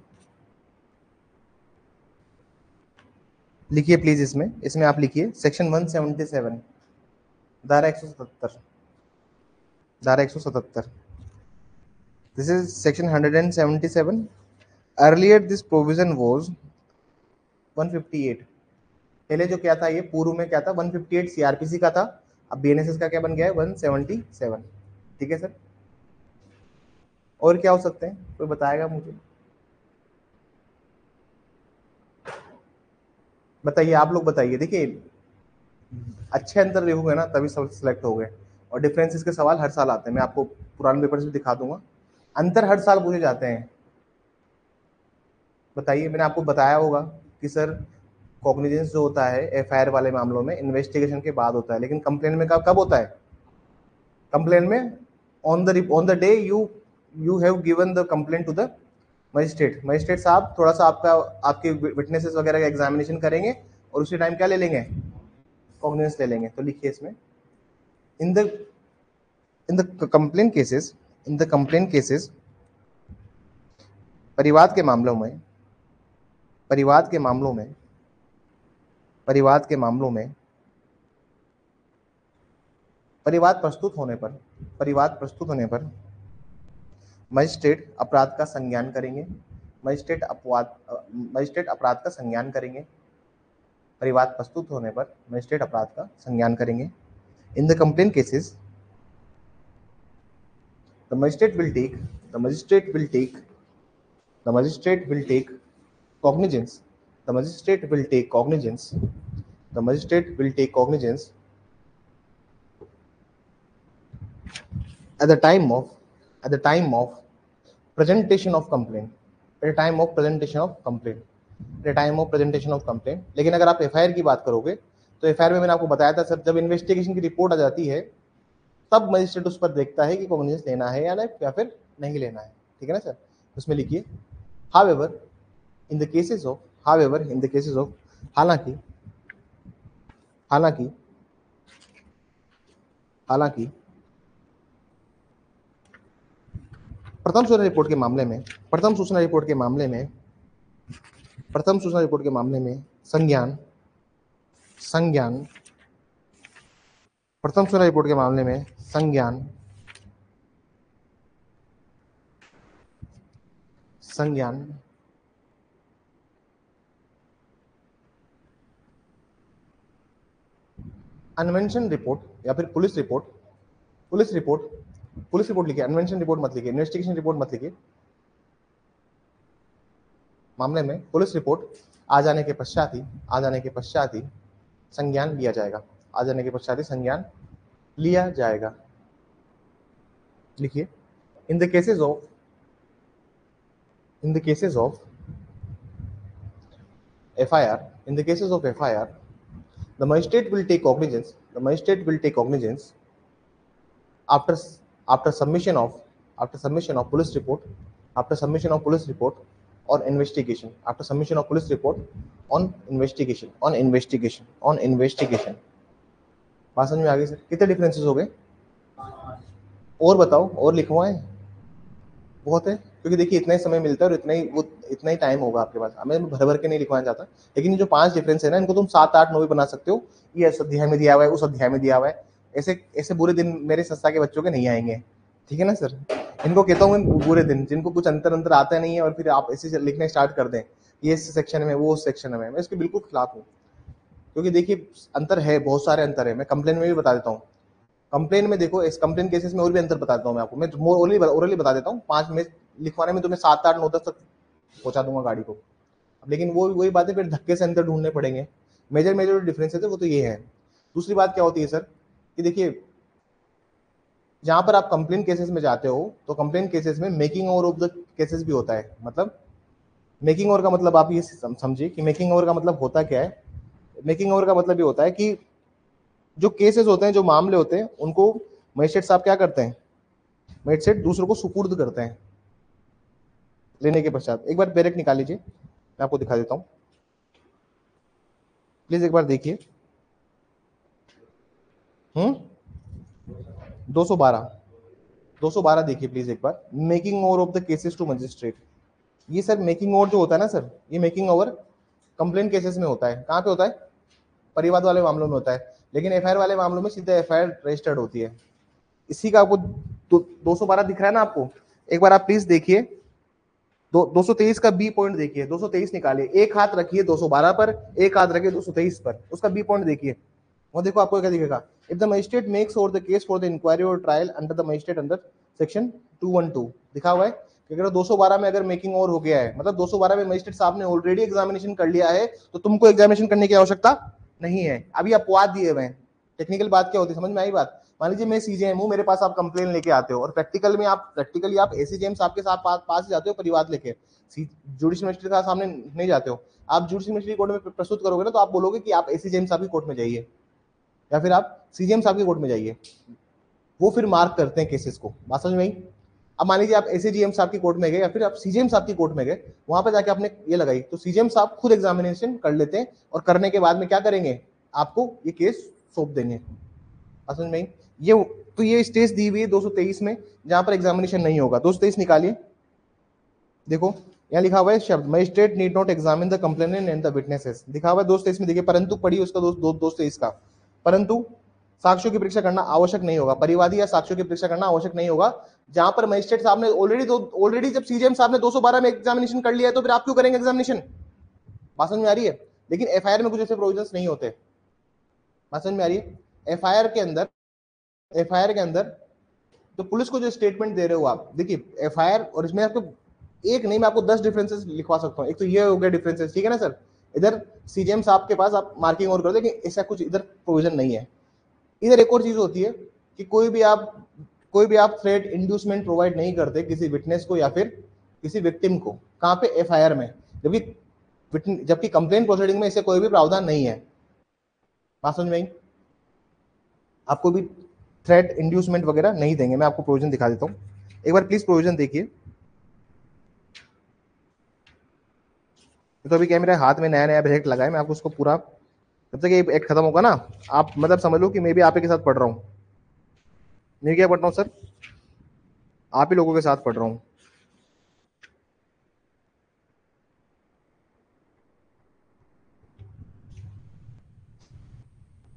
लिखिए प्लीज, इसमें इसमें आप लिखिए सेक्शन 177, धारा 177, धारा 177, this is section 177। Earlier this provision was 158। पहले जो क्या था, ये पूर्व में क्या था, 158 सीआरपीसी का था, अब बीएनएसएस का क्या बन गया है, 177। ठीक है सर। और क्या हो सकते हैं, कोई बताएगा मुझे? बताइए, आप लोग बताइए। देखिए, अच्छे अंतर देखोगे ना तभी सब सिलेक्ट हो गए, और डिफरेंसेस के सवाल हर साल आते हैं, मैं आपको पुराने पेपर से दिखा दूंगा, अंतर हर साल पूछे जाते हैं। बताइए, मैंने आपको बताया होगा कि सर कॉग्निजेंस जो होता है एफआईआर वाले मामलों में इन्वेस्टिगेशन के बाद होता है, लेकिन कंप्लेन में कब कब होता है? कंप्लेन में on the day you have given the complaint to the magistrate, magistrate साहब थोड़ा सा आपका, आपके विटनेसेस वगैरह का एग्जामिनेशन करेंगे, और उसी टाइम क्या ले लेंगे, कॉग्निजेंस ले लेंगे। तो लिखिए इसमें, in the in the complain cases, in the complain cases, परिवाद के मामलों में, परिवाद के मामलों में, परिवाद के मामलों में, परिवाद प्रस्तुत होने पर, परिवाद प्रस्तुत होने पर मजिस्ट्रेट अपराध का संज्ञान करेंगे, मजिस्ट्रेट अपवाद, मजिस्ट्रेट अपराध का संज्ञान करेंगे, परिवाद प्रस्तुत होने पर मजिस्ट्रेट अपराध का संज्ञान करेंगे। In the complain cases the magistrate will take, the magistrate will take, the magistrate will take cognizance, the magistrate will take cognizance, the magistrate will take cognizance at the time of, at the time of presentation of complaint, at the time of presentation of complaint, at the time of presentation of complaint। लेकिन अगर आप FIR की बात करोगे तो FIR में मैंने आपको बताया था सर, जब इन्वेस्टिगेशन की रिपोर्ट आ जाती है तब मजिस्ट्रेट उस पर देखता है कि कॉग्निजेंस लेना है या फिर नहीं लेना है, ठीक है ना सर। उसमें लिखिए however in the cases of, हालांकि हालांकि हालांकि प्रथम सूचना रिपोर्ट के मामले में संज्ञान प्रथम सूचना रिपोर्ट के मामले में संज्ञान अनवेंशन रिपोर्ट या फिर पुलिस रिपोर्ट लिखिए, अनवेंशन रिपोर्ट मत लिखिए, इन्वेस्टिगेशन रिपोर्ट मत लिखिए। मामले में पुलिस रिपोर्ट आ जाने के पश्चात ही संज्ञान लिया जाएगा, लिखिए in the cases of FIR, the magistrate will take cognizance after submission of police report on investigation, बात समझ में आ गई सर? कितने डिफरेंसेस हो गए और बताओ, और लिखवाएं? बहुत है, क्योंकि देखिए इतना ही समय मिलता है और इतना ही टाइम होगा आपके पास। हमें भर भर के नहीं लिखवाना चाहता, लेकिन ये जो 5 डिफरेंस है ना, इनको तुम 7, 8, 9 भी बना सकते हो। ये इस अध्याय में दिया हुआ है, उस अध्याय में दिया हुआ है। ऐसे बुरे दिन मेरे संस्था के बच्चों के नहीं आएंगे, ठीक है ना सर। इनको कहता हूँ मैं बुरे दिन, जिनको कुछ अंतर आता नहीं है और फिर आप ऐसे लिखने स्टार्ट कर दें, ये इस सेक्शन में, वो उस सेक्शन में, मैं इसके बिल्कुल खिलाफ हूँ। क्योंकि देखिए अंतर है, बहुत सारे अंतर है। मैं कंप्लेन में भी बता देता हूँ। कंप्लेन में देखो, इस कंप्लेन केसेस में और भी अंतर बता देता हूँ मैं आपको। मैं ओरली बता देता हूँ। 5 में लिखवाने में तुम्हें 7, 8, 9, 10 तक पहुंचा दूंगा गाड़ी को। लेकिन वही बातें फिर धक्के से अंतर ढूंढने पड़ेंगे। मेजर डिफरेंसेस है वो तो ये है। दूसरी बात क्या होती है सर कि देखिए, जहां पर आप कंप्लेन केसेस में जाते हो तो कंप्लेन केसेस में making over of the cases भी होता है। मतलब मेकिंग ओवर का मतलब आप ये समझिए कि मेकिंग ओवर का मतलब होता क्या है। मेकिंग ओवर का मतलब ये होता है कि जो केसेस होते हैं, जो मामले होते हैं, उनको मजिस्ट्रेट साहब क्या करते हैं, मजिस्ट्रेट दूसरों को सुपुर्द करते हैं लेने के पश्चात। एक बार बैरेक निकाल लीजिए, मैं आपको दिखा देता हूं, प्लीज एक बार देखिए। 212 देखिए प्लीज एक बार। Making over of the cases to magistrate. ये सर मेकिंग ओवर जो होता है ना सर, ये मेकिंग ओवर कंप्लेन केसेस में होता है। कहाँ पे होता है? परिवाद वाले मामलों में होता है। लेकिन FIR वाले मामलों में सीधे FIR रजिस्टर्ड होती है। इसी का आपको 212 दिख रहा है ना आपको? एक बार आप प्लीज देखिए, 223 का बी पॉइंट देखिए। 223 निकालिए, एक हाथ रखिए 212 पर, एक हाथ रखिए 223 पर, उसका बी पॉइंट देखिए। वो देखो आपको क्या दिखेगा, if the magistrate makes over the case for the inquiry और trial under the magistrate under section 212 लिखा हुआ है कि अगर 212 में अगर मेकिंग ओवर हो गया है, मतलब 212 में मजिस्ट्रेट साहब ने ऑलरेडी एग्जामिनेशन कर लिया है, तो तुमको एग्जामिनेशन करने की आवश्यकता नहीं है। अभी अपवाद दिए हुए हैं। टेक्निकल बात क्या होती है, समझ में आई बात? मान लीजिए मैं CJM हूँ, मेरे पास आप कंप्लेन लेके आते हो और प्रैक्टिकली आप ACJM साहब के साथ पास ही जाते हो परिवाद लेके, जुडिशियल मजिस्ट्रेट के सामने नहीं जाते हो। आप जुडिशियल मजिस्ट्रेट कोर्ट में प्रस्तुत करोगे ना, तो आप बोलोगे कि आप ACJM साहब की कोर्ट में जाइए या फिर आप CJM साहब की कोर्ट में जाइए। वो फिर मार्क करते हैं केसेस को। बात समझ में आई? अब मान लीजिए आप ACGM साहब की कोर्ट में गए या फिर आप CJM साहब की कोर्ट में गए, वहां पे जाके आपने ये लगाई, तो CJM साहब खुद एग्जामिनेशन कर लेते हैं और करने के बाद में क्या करेंगे, आपको ये केस सौंप देंगे। बात समझ में आई? ये स्टेज दी हुई है 223 में, जहां पर एग्जामिनेशन नहीं होगा। 223 निकालिए, देखो यहाँ लिखा हुआ है शब्द magistrate need not examine the complainant and the witnesses, लिखा हुआ है 223 में। देखिए परंतु पढ़िए उसका 223 का, परंतु साक्ष्यों की परीक्षा करना आवश्यक नहीं होगा। परिवादी या साक्ष्यों की परीक्षा करना आवश्यक नहीं होगा। जहां पर मजिस्ट्रेट साहब ने ऑलरेडी जब CJM साहब ने 212 में एग्जामिनेशन कर लिया है, तो फिर आप क्यों करेंगे एग्जामिनेशन? बात समझ में आ रही है? लेकिन FIR में कुछ ऐसे प्रोविजंस नहीं होते। बात समझ में आ रही है? FIR के अंदर तो पुलिस को जो स्टेटमेंट दे रहे हो आप, देखिए FIR और इसमें आपको एक नहीं, मैं आपको 10 डिफरेंसेस लिखवा सकता हूँ। एक तो ये हो गया डिफरेंसेस, ठीक है ना सर। इधर CJM साहब के पास आप मार्किंग और करो, लेकिन ऐसा कुछ इधर प्रोविजन नहीं है। इधर एक और चीज होती है कि कोई भी आप थ्रेट इंड्यूसमेंट प्रोवाइड नहीं करते किसी विटनेस को या फिर किसी विक्टिम को। कहाँ पे? FIR में। जबकि कंप्लेंट प्रोसीडिंग में इसे कोई भी प्रावधान नहीं है। बात समझ में आई? आपको भी थ्रेट इंड्यूसमेंट वगैरह नहीं देंगे। मैं आपको प्रोविजन दिखा देता हूँ, एक बार प्लीज प्रोविजन देखिए। तो अभी क्या मेरे हाथ में नया नया प्रोजेक्ट लगा है, मैं आपको उसको पूरा, जब तक ये एक्ट खत्म होगा ना, आप मतलब समझ लो कि मैं भी आप ही के साथ पढ़ रहा हूँ। मैं क्या पढ़ रहा हूँ सर, आप ही लोगों के साथ पढ़ रहा हूँ।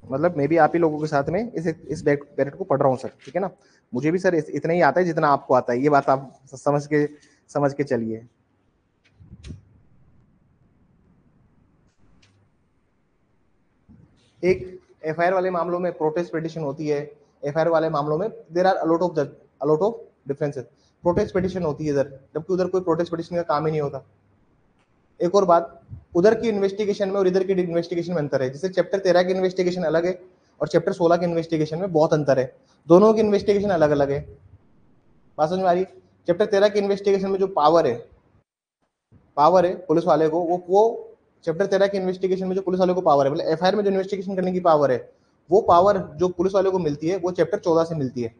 मतलब मैं भी आप ही लोगों के साथ में इस बैलेट को पढ़ रहा हूँ सर, ठीक है ना। मुझे भी सर इतना ही आता है जितना आपको आता है, ये बात आप समझ के चलिए। एक एफआईआर वाले मामलों में प्रोटेस्ट पिटिशन होती है, एफआईआर वाले मामलों में there are a lot of differences. Protest petition होती है इधर, जबकि उधर कोई प्रोटेस्ट पिटिशन का काम ही नहीं होता। एक और बात, उधर की इन्वेस्टिगेशन में और इधर की इन्वेस्टिगेशन में अंतर है। जैसे चैप्टर 13 की इन्वेस्टिगेशन अलग है और चैप्टर 16 की इन्वेस्टिगेशन में बहुत अंतर है, दोनों की इन्वेस्टिगेशन अलग अलग है। बात समझ में आ रही। चैप्टर 13 की इन्वेस्टिगेशन में जो पावर है पुलिस वाले को, वो चैप्टर 13 की इन्वेस्टिगेशन में जो पुलिस वाले को पावर है, मतलब एफआईआर में जो इन्वेस्टिगेशन करने की पावर है, वो पावर जो पुलिस वाले को मिलती है वो चैप्टर 14 से मिलती है।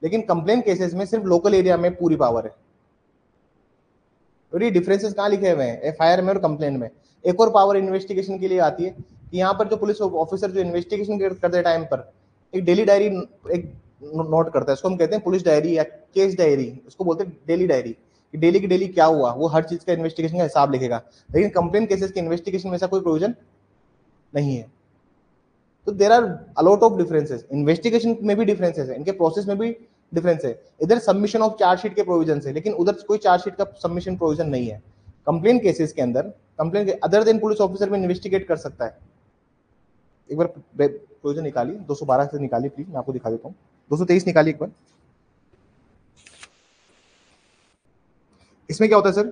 लेकिन कंप्लेन केसेस में सिर्फ लोकल एरिया में पूरी पावर है। और ये डिफरेंसेस कहाँ लिखे हुए हैं एफआईआर में और कंप्लेन में। एक और पावर इन्वेस्टिगेशन के लिए आती है कि यहाँ पर जो पुलिस ऑफिसर जो इन्वेस्टिगेशन करते टाइम पर एक डेली डायरी एक नोट करता है, इसको हम कहते हैं पुलिस डायरी या केस डायरी, उसको बोलते हैं डेली डायरी, कि डेली की डेली क्या हुआ, वो हर चीज का इन्वेस्टिगेशन का हिसाब लिखेगा। लेकिन कंप्लेन केसेस के इन्वेस्टिगेशन में ऐसा कोई प्रोविजन नहीं है। तो there are a lot of differences, investigation में भी डिफरेंसेस है, इनके प्रोसेस में भी डिफरेंस है। इधर सबमिशन ऑफ चार्जशीट के प्रोविजन है, लेकिन उधर कोई चार्जशीट का सबमिशन प्रोविजन नहीं है। कंप्लेन केसेस के अंदर complain other than police officer में इन्वेस्टिगेट कर सकता है। एक बार प्रोविजन निकालिए, 212 से निकालिए प्लीज, मैं आपको दिखा देता हूँ। 223 निकालिए एक बार। इसमें क्या होता है सर,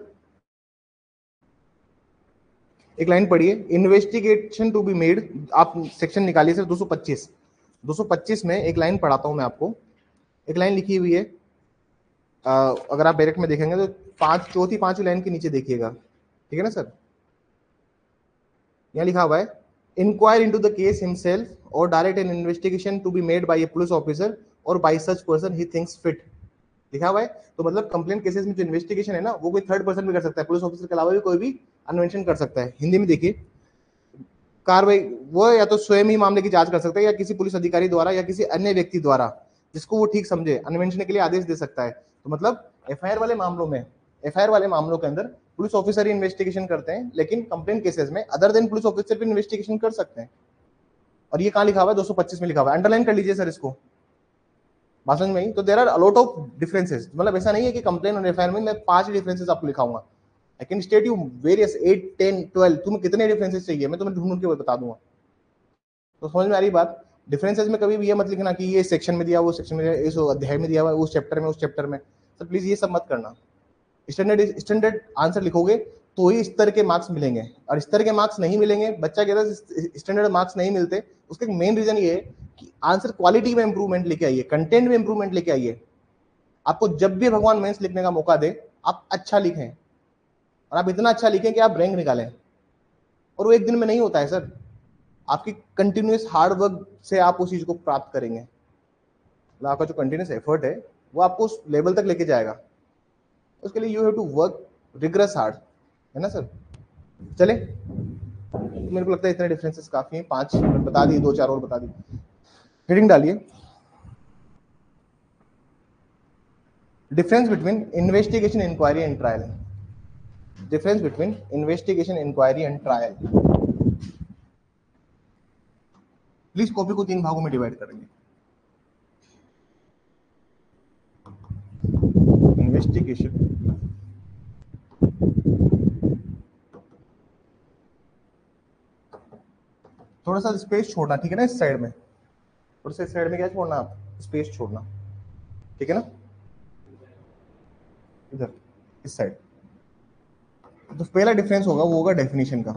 एक लाइन पढ़िए, इन्वेस्टिगेशन टू बी मेड, आप सेक्शन निकालिए सर 225। 225 में एक लाइन पढ़ाता हूं मैं आपको, एक लाइन लिखी हुई है, अगर आप डायरेक्ट में देखेंगे तो चौथी पांचवी लाइन के नीचे देखिएगा, ठीक है ना सर। यहाँ लिखा हुआ है, inquire into the case himself और direct an investigation to be made by a police officer और by such person he thinks fit, लिखा हुआ है। तो मतलब कंप्लेन केसेस में जो इन्वेस्टिगेशन है ना, वो कोई थर्ड पर्सन भी कर सकता है, पुलिस ऑफिसर के अलावा भी कोई भी अन्वेषण कर सकता है। हिंदी में देखिए, कार्रवाई वो या तो स्वयं ही मामले की जांच कर सकता है या किसी पुलिस अधिकारी द्वारा या किसी अन्य व्यक्ति द्वारा जिसको वो ठीक समझे अन्वेषण के लिए आदेश दे सकता है। तो मतलब एफआईआर वाले मामलों के अंदर पुलिस ऑफिसर ही इन्वेस्टिगेशन करते हैं, लेकिन कंप्लेन केसेस में अदर देन पुलिस ऑफिसर भी इन्वेस्टिगेशन कर सकते हैं। और ये कहाँ लिखा हुआ है, 225 में लिखा हुआ है, अंडरलाइन कर लीजिए सर इसको। बात समझ में आई। तो there are a lot of differences, मतलब ऐसा नहीं है कि कंप्लेन और एफआईआर में मैं 5 डिफरेंसेस आपको लिखाऊंगा। I can state you various 8 10 12, तुम्हें कितने डिफरेंसेस चाहिए मैं तुम्हें ढूंढ ढूंढ के बता दूंगा। तो समझ में आ रही बात। डिफरेंसेस में कभी भी ये मत लिखना कि ये सेक्शन में दिया, वो सेक्शन में दिया, इस अध्याय में दिया हुआ, उस चैप्टर में, उस चैप्टर में। तो प्लीज ये सब मत करना। स्टैंडर्ड आंसर लिखोगे तो ही इस तरह के मार्क्स मिलेंगे, और इस तरह के मार्क्स नहीं मिलेंगे, बच्चा कहता है स्टैंडर्ड मार्क्स नहीं मिलते, उसका मेन रीजन ये है कि आंसर क्वालिटी में इंप्रूवमेंट लेके आइए, कंटेंट में इंप्रूवमेंट लेके आइए। आपको जब भी भगवान मेंस लिखने का मौका दे, आप अच्छा लिखें, और आप इतना अच्छा लिखें कि आप रैंक निकालें। और वो एक दिन में नहीं होता है सर, आपकी कंटिन्यूस हार्ड वर्क से आप उस चीज को प्राप्त करेंगे। मतलब आपका जो कंटिन्यूस एफर्ट है वो आपको उस लेवल तक लेके जाएगा। उसके लिए you have to work rigorous hard, है ना सर। चले, तो मेरे को लगता है इतने डिफरेंसेस काफी हैं, 5 बता दिए, 2 4 और बता दिए। हेडिंग डालिए, difference between investigation inquiry and trial. Difference between investigation inquiry and trial. Please copy को 3 भागों में डिवाइड करेंगे। इन्वेस्टिगेशन, थोड़ा सा स्पेस छोड़ना, ठीक है ना, इस साइड में थोड़ा सा, इस साइड में क्या छोड़ना, आप स्पेस छोड़ना, ठीक है ना, इधर इस साइड। तो पहला डिफरेंस होगा वो होगा डेफिनेशन का।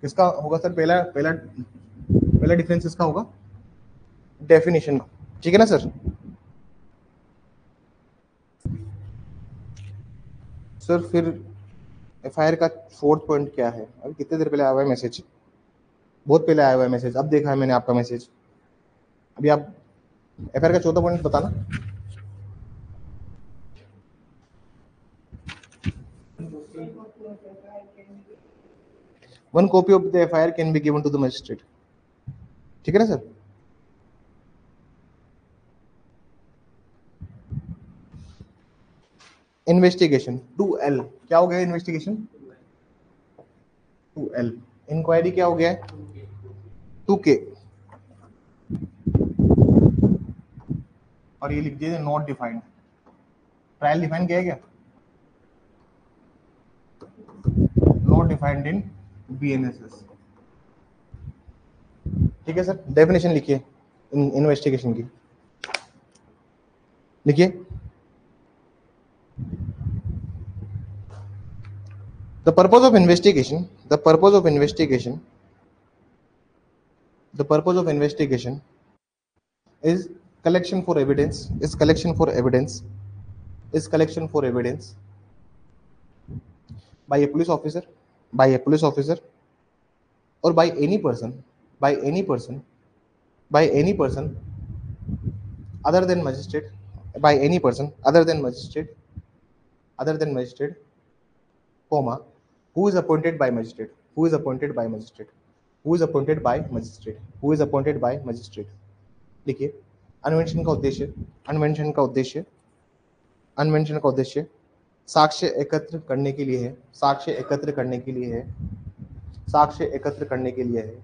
किसका होगा सर, पहला पहला पहला डिफरेंस किसका होगा, डेफिनेशन का, ठीक है ना सर। सर फिर एफआईआर का 4th पॉइंट क्या है, अभी कितने देर पहले आया हुआ है मैसेज, बहुत पहले आया हुआ है मैसेज, अब देखा है मैंने आपका मैसेज। अभी आप एफआईआर का चौथा पॉइंट बताना। One copy of the FIR can be given to the magistrate. ठीक है ना सर? इन्वेस्टिगेशन 2L क्या हो गया? Investigation 2L। इंक्वायरी क्या हो गया है? 2K। और ये लिख दिए नॉट डिफाइंड। ट्रायल डिफाइन किया है क्या? Not defined in BNSS। ठीक है सर, डेफिनेशन लिखिए इन्वेस्टिगेशन की, लिखिए। The purpose of investigation, the purpose of investigation, the purpose of investigation is collection for evidence, is collection for evidence, is collection for evidence by a police officer, by a police officer, or by any person, by any person, by any person other than magistrate, by any person other than magistrate, other than magistrate, comma, who is appointed by magistrate, who is appointed by magistrate, who is appointed by magistrate, who is appointed by magistrate। देखिए, अनवेंशन का उद्देश्य, अनवेंशन का उद्देश्य, अनवेंशन का उद्देश्य साक्ष्य एकत्र करने के लिए है, साक्ष्य एकत्र करने के लिए है, साक्ष्य एकत्र करने के लिए है,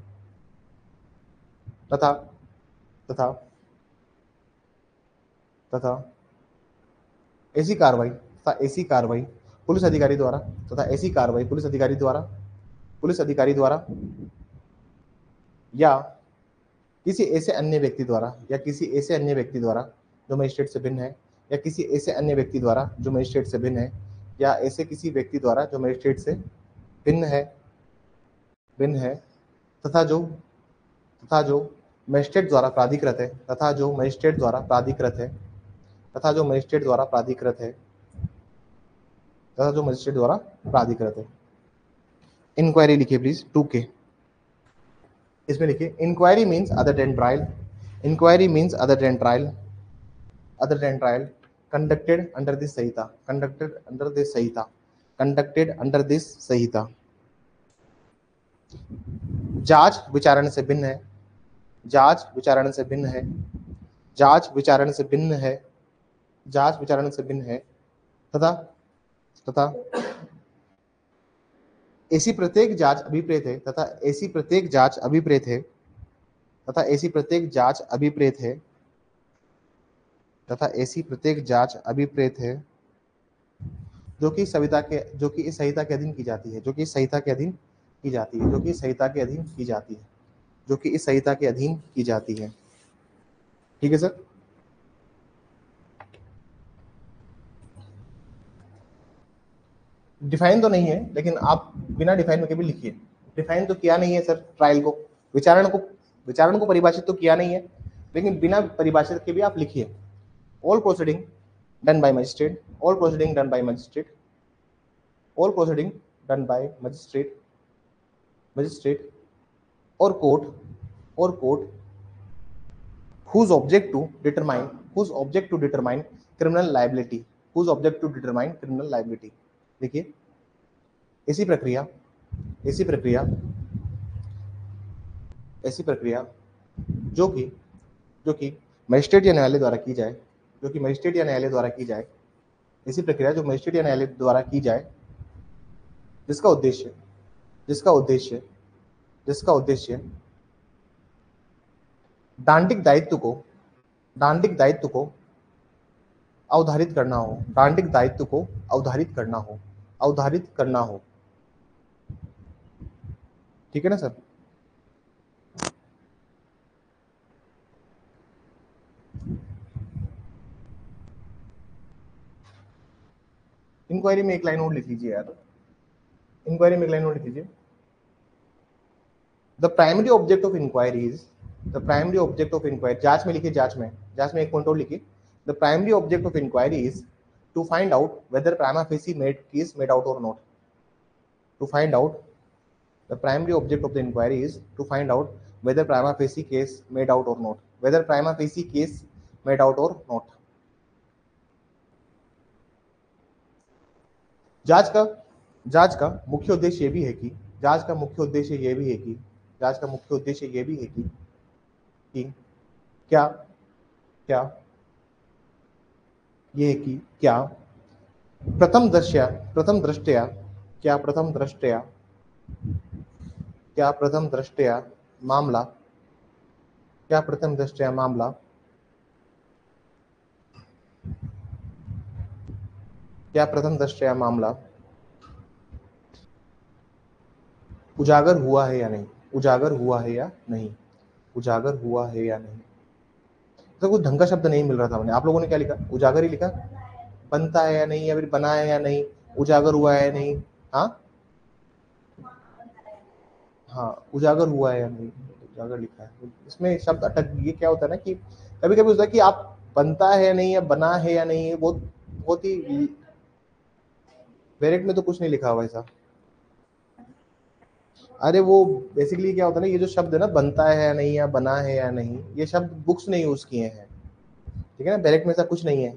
तथा तथा तथा ऐसी कार्रवाई, तथा ऐसी कार्रवाई पुलिस अधिकारी द्वारा, तथा ऐसी कार्रवाई पुलिस अधिकारी द्वारा, पुलिस अधिकारी द्वारा या किसी ऐसे अन्य व्यक्ति द्वारा, या किसी ऐसे अन्य व्यक्ति द्वारा जो मजिस्ट्रेट से भिन्न है, या किसी ऐसे अन्य व्यक्ति द्वारा जो मजिस्ट्रेट से भिन्न है, या ऐसे किसी व्यक्ति द्वारा जो मजिस्ट्रेट से भिन्न है, भिन्न है, तथा जो मजिस्ट्रेट द्वारा प्राधिकृत है, तथा जो मजिस्ट्रेट द्वारा प्राधिकृत है, तथा जो मजिस्ट्रेट द्वारा प्राधिकृत है, तथा जो मजिस्ट्रेट द्वारा प्राधिकृत है। इंक्वायरी लिखिए प्लीज 2K। इसमें लिखिए inquiry means other than trial, inquiry means other than trial, other than trial conducted under this Sanhita, conducted under this Sanhita, conducted under this Sanhita. जांच विचारण से भिन्न है, जांच विचारण से भिन्न है, जांच विचारण से भिन्न है, जांच विचारण से भिन्न है, तथा तथा ऐसी प्रत्येक जांच अभिप्रेत है, तथा ऐसी प्रत्येक जांच अभिप्रेत है, तथा ऐसी प्रत्येक जांच अभिप्रेत है, तथा ऐसी प्रत्येक जांच अभिप्रेत है जो कि संहिता के, जो कि इस संहिता के अधीन की जाती है, जो कि इस संहिता के अधीन की जाती है, जो कि इस संहिता के अधीन की जाती है, जो कि इस संहिता के अधीन की जाती है। ठीक है सर? डिफाइन तो नहीं है, लेकिन आप बिना डिफाइन के भी लिखिए। डिफाइन तो किया नहीं है सर ट्रायल को, विचारण को परिभाषित तो किया नहीं है, लेकिन बिना परिभाषित के भी आप लिखिए। All proceeding done by magistrate, all proceeding done by magistrate, all proceeding done by magistrate, magistrate और कोर्ट, और court whose object to determine, whose object to determine criminal liability, whose object to determine criminal liability। देखिए ऐसी प्रक्रिया, ऐसी प्रक्रिया, ऐसी प्रक्रिया जो कि, जो कि मजिस्ट्रेट या न्यायालय द्वारा की जाए, जो कि मजिस्ट्रेट या न्यायालय द्वारा की जाए, ऐसी प्रक्रिया जो मजिस्ट्रेट या न्यायालय द्वारा की जाए, जिसका उद्देश्य, जिसका उद्देश्य, जिसका उद्देश्य दांडिक दायित्व को, दांडिक दायित्व को अवधारित करना हो, दांडिक दायित्व को अवधारित करना हो, अवधारित करना हो। ठीक है ना सर? इंक्वायरी में एक लाइन और लिख लीजिए यार, इंक्वायरी में एक लाइन और लिख लीजिए। The primary object of inquiry is, the primary object of inquiry, जांच में लिखिए, जांच में एक पॉइंट और लिखिए। The primary object of inquiry is to find out whether prima facie made case made out or not, to find out, the primary object of the inquiry is to find out whether prima facie case made out or not, whether prima facie case made out or not. जांच का मुख्य उद्देश्य ये भी है कि जांच का मुख्य उद्देश्य ये भी है कि जांच का मुख्य उद्देश्य ये भी है कि क्या क्या ये है कि क्या प्रथम दृष्टया क्या प्रथम दृष्टया मामला क्या प्रथम दृष्टया मामला क्या प्रथम दृष्टया मामला उजागर हुआ है या नहीं, उजागर हुआ है या नहीं, उजागर हुआ है या नहीं। तो कुछ ढंग का शब्द नहीं मिल रहा था। मैंने आप लोगों ने क्या लिखा, उजागर ही लिखा, बनता है या नहीं, या फिर बना है या नहीं, उजागर हुआ है या नहीं। हाँ हाँ, उजागर हुआ है या नहीं, उजागर लिखा है। इसमें शब्द अटक, ये क्या होता है ना कि कभी कभी होता है कि आप बनता है या नहीं या बना है या नहीं, ये बहुत बहुत ही डायरेक्ट में तो कुछ नहीं लिखा हुआ ऐसा। अरे वो बेसिकली क्या होता है ना, ये जो शब्द है ना, बनता है या नहीं या बना है या नहीं, ये शब्द बुक्स ने यूज किए हैं, ठीक है ना। डायरेक्ट में ऐसा कुछ नहीं है।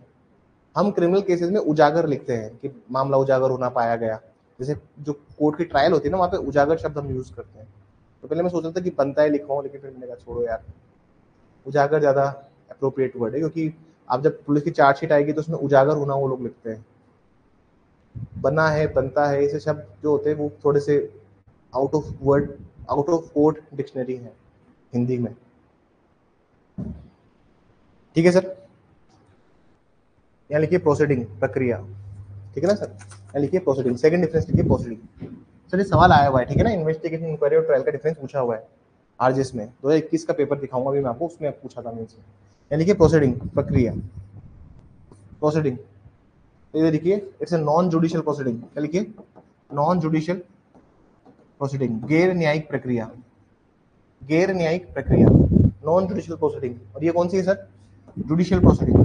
हम क्रिमिनल केसेस में उजागर लिखते हैं कि मामला उजागर होना पाया गया। जैसे जो कोर्ट की ट्रायल होती है ना, वहाँ पे उजागर शब्द हम यूज करते हैं। तो पहले मैं सोच रहा था कि बनता है लिखवाऊं, लेकिन फिर मैंने कहा छोड़ो यार, उजागर ज्यादा अप्रोप्रिएट वर्ड है, क्योंकि आप जब पुलिस की चार्जशीट आएगी तो उसमें उजागर होना वो लोग लिखते हैं। बना है, बनता है, ऐसे शब्द जो होते हैं वो थोड़े से out of word, out of code dictionary है हिंदी में। ठीक है सर, यहाँ लिखिए प्रोसीडिंग, प्रक्रिया, ठीक है ना सर। यहाँ लिखिए प्रोसीडिंग, सेकंड डिफरेंस लिखिए प्रोसीडिंग। सर ये सवाल आया हुआ है, ठीक है ना, इन्वेस्टिगेशन, इंक्वायरी और ट्रायल का डिफरेंस पूछा हुआ है आरजीएस में 2021 का पेपर दिखाऊंगा अभी मैं आपको, उसमें पूछा था मुझसे। यहाँ लिखिए प्रोसीडिंग, प्रक्रिया, प्रोसीडिंग। ये लिखिए it's a non judicial proceeding. क्या लिखिए, नॉन जुडिशियल प्रोसीडिंग, गैर न्यायिक प्रक्रिया, गैर न्यायिक प्रक्रिया, नॉन जुडिशियल प्रोसीडिंग। और ये कौन सी है सर, जुडिशियल प्रोसीडिंग।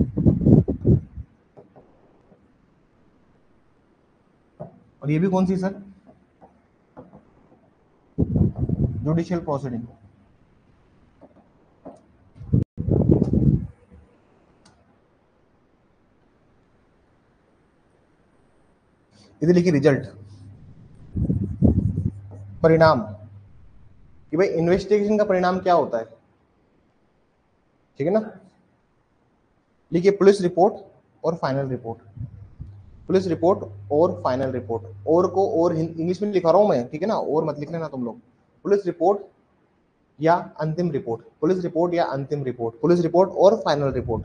और ये भी कौन सी सर, जुडिशियल प्रोसीडिंग। इधर लिखिए रिजल्ट, परिणाम, कि भाई इन्वेस्टिगेशन का परिणाम क्या होता है, ठीक है ना। लिखिए पुलिस रिपोर्ट और फाइनल रिपोर्ट, पुलिस रिपोर्ट और फाइनल रिपोर्ट। और को और इंग्लिश में लिखा रहा हूं मैं, ठीक है ना, और मत लिख लेना तुम लोग। पुलिस रिपोर्ट या अंतिम रिपोर्ट, पुलिस रिपोर्ट या अंतिम रिपोर्ट, पुलिस रिपोर्ट और फाइनल रिपोर्ट,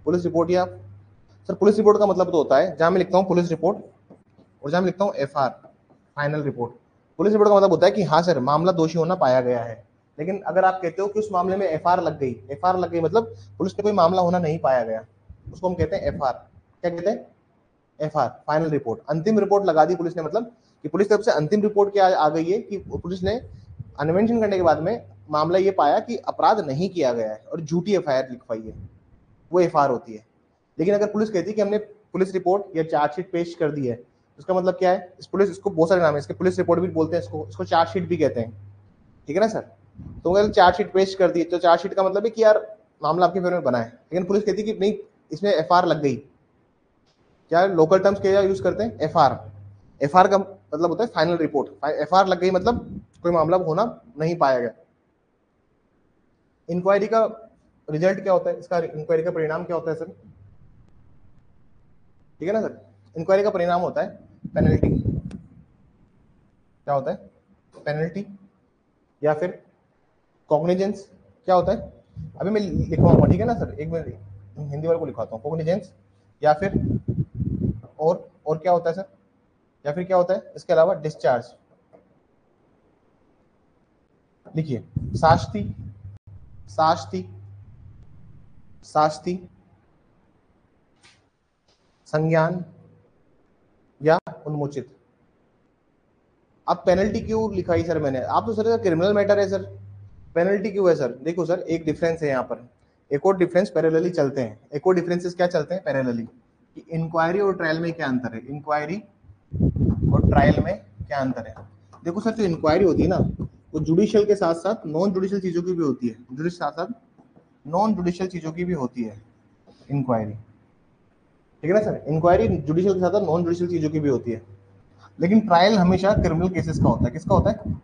पुलिस रिपोर्ट या सर पुलिस रिपोर्ट का मतलब तो होता है जहां मैं लिखता हूँ पुलिस रिपोर्ट और जहां मैं लिखता हूँ FR, final report. Police report का मतलब होता है कि हाँ सर मामला दोषी होना पाया गया है। लेकिन अगर आप कहते हो कि उस मामले में एफआर लग गई, एफआर लग गई मतलब पुलिस पे कोई मामला होना नहीं पाया गया, उसको हम कहते हैं एफआर। क्या कहते हैं, एफआर, फाइनल रिपोर्ट। अंतिम रिपोर्ट लगा दी पुलिस ने, मतलब कि पुलिस तरफ से अंतिम रिपोर्ट क्या आ गई है कि पुलिस ने अन्वेषण करने के बाद में मामला ये पाया कि अपराध नहीं किया गया है और झूठी एफआईआर लिखवाई है, वो एफआईआर होती है। लेकिन अगर पुलिस कहती है कि हमने पुलिस रिपोर्ट या चार्जशीट पेश कर दी है, उसका मतलब क्या है, इस पुलिस, इसको बहुत सारे नाम है इसके, पुलिस रिपोर्ट भी बोलते हैं इसको, इसको चार्जशीट भी कहते हैं, ठीक है ना सर। तो अगर चार्जशीट पेश कर दी तो चार्जशीट का मतलब है कि यार मामला आपके फेवर में बना है। लेकिन पुलिस कहती है कि नहीं इसमें एफआईआर लग गई, क्या लोकल टर्म्स क्या यूज करते हैं, एफआर। एफआर का मतलब होता है फाइनल रिपोर्ट, एफआर लग गई मतलब कोई मामला होना नहीं पाया गया। इंक्वायरी का रिजल्ट क्या होता है, इसका इंक्वायरी का परिणाम क्या होता है सर, ठीक है ना सर। इंक्वायरी का परिणाम होता है पेनल्टी, क्या होता है, पेनल्टी, या फिर कॉग्निजेंस। क्या होता है, अभी मैं लिखवाऊंगा, ठीक है ना सर, एक मिनट हिंदी वाले को लिखवाता हूँ। कॉग्निजेंस या फिर और क्या होता है सर, या फिर क्या होता है इसके अलावा, डिस्चार्ज। लिखिए शास्ति, शास्ति, शास्ति, संज्ञान या उन्मोचित। अब पेनल्टी क्यों लिखाई सर मैंने, आप तो सर क्रिमिनल मैटर है सर, पेनल्टी क्यों है सर। देखो सर एक डिफरेंस है यहाँ पर, एक और डिफरेंस पैरेलली चलते हैं, एक और डिफरेंसेस क्या चलते हैं पैरेलली, कि इंक्वायरी और ट्रायल में क्या अंतर है, इंक्वायरी और ट्रायल में क्या अंतर है। देखो सर जो इंक्वायरी होती है ना, वो जुडिशियल के साथ साथ नॉन जुडिशियल चीजों की भी होती है, जुडिशियल साथ साथ नॉन जुडिशियल चीजों की भी होती है इंक्वायरी, ठीक है ना सर। इंक्वायरी जुडिशियल के साथ नॉन जुडिशियल चीजों की भी होती है, लेकिन ट्रायल हमेशा क्रिमिनल केसेस का होता है। किसका होता है?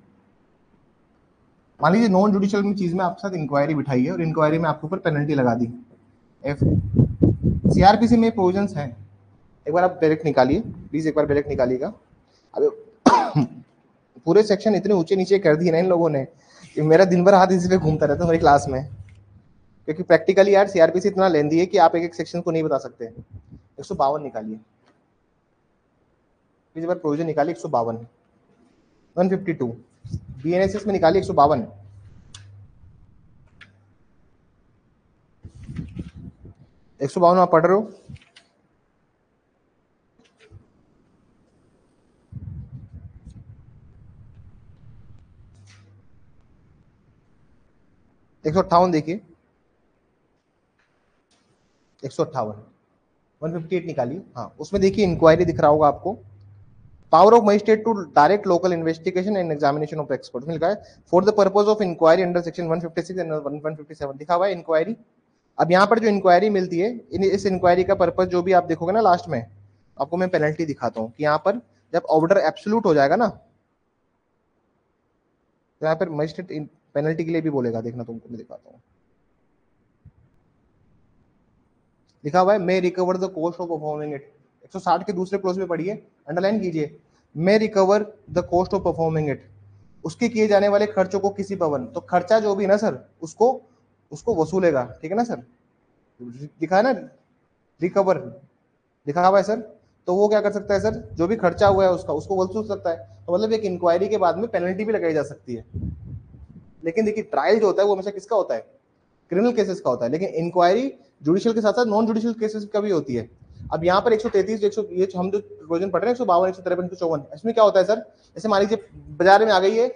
मान लीजिए नॉन जुडिशियल में चीज में आपके साथ इंक्वायरी बिठाई है और इंक्वायरी में आपके ऊपर पेनल्टी लगा दी। एफ सीआरपीसी में प्रोविजंस हैं, एक बार आप डायरेक्ट निकालिए प्लीज, एक बार डायरेक्ट निकालिएगा। अब पूरे सेक्शन इतने ऊंचे नीचे कर दिए ना इन लोगों ने कि मेरा दिन भर हाथ इसी पे घूमता रहता है मेरी क्लास में, क्योंकि प्रैक्टिकली यार सीआरपीसी इतना लेंदी है कि आप एक एक सेक्शन को नहीं बता सकते। 152 निकालिए प्लीज, एक बार प्रोविजन निकालिए 152। 152 बीएनएसएस में निकालिए 152। 152 आप पढ़ रहे हो? एक सौ अट्ठावन देखिए, 158 158 निकालिए। हाँ उसमें देखिए इंक्वायरी दिख रहा होगा आपको, power of magistrate to direct local investigation and examination of expert में लिखा है for the purpose of inquiry under section 156 and 157 लिखा हुआ है इंक्वायरी। अब यहाँ पर जो इंक्वायरी मिलती है, इस इंक्वायरी का पर्पज जो भी आप देखोगे ना लास्ट में, आपको मैं पेनल्टी दिखाता हूँ कि यहाँ पर जब ऑर्डर एब्सोल्यूट हो जाएगा ना, तो यहाँ पर मजिस्ट्रेट पेनल्टी के लिए भी बोलेगा, देखना तुमको मैं दिखाता हूँ। लिखा हुआ है may recover the cost of performing it. 160 के दूसरे क्लोज में पढ़िए, अंडरलाइन कीजिए, may recover the cost of performing it, उसके किए जाने वाले खर्चों को किसी भवन, तो खर्चा जो भी ना सर उसको उसको वसूलेगा, ठीक है ना सर। लिखा है ना रिकवर, लिखा हुआ है सर, तो वो क्या कर सकता है सर, जो भी खर्चा हुआ है उसका उसको वसूल सकता है। तो मतलब एक इंक्वायरी के बाद में पेनल्टी भी लगाई जा सकती है। लेकिन देखिए ट्रायल जो होता है वो हमेशा किसका होता है? क्रिमिनल केसेस का होता है, लेकिन इंक्वायरी जुडिशियल के साथ साथ नॉन जुडिशियल केसेस का भी होती है। अब यहाँ पर 133 ये हम जो प्रोविजन पढ़ रहे हैं 152 153 154, इसमें क्या होता है सर, जैसे मान लीजिए बाजार में आ गई है,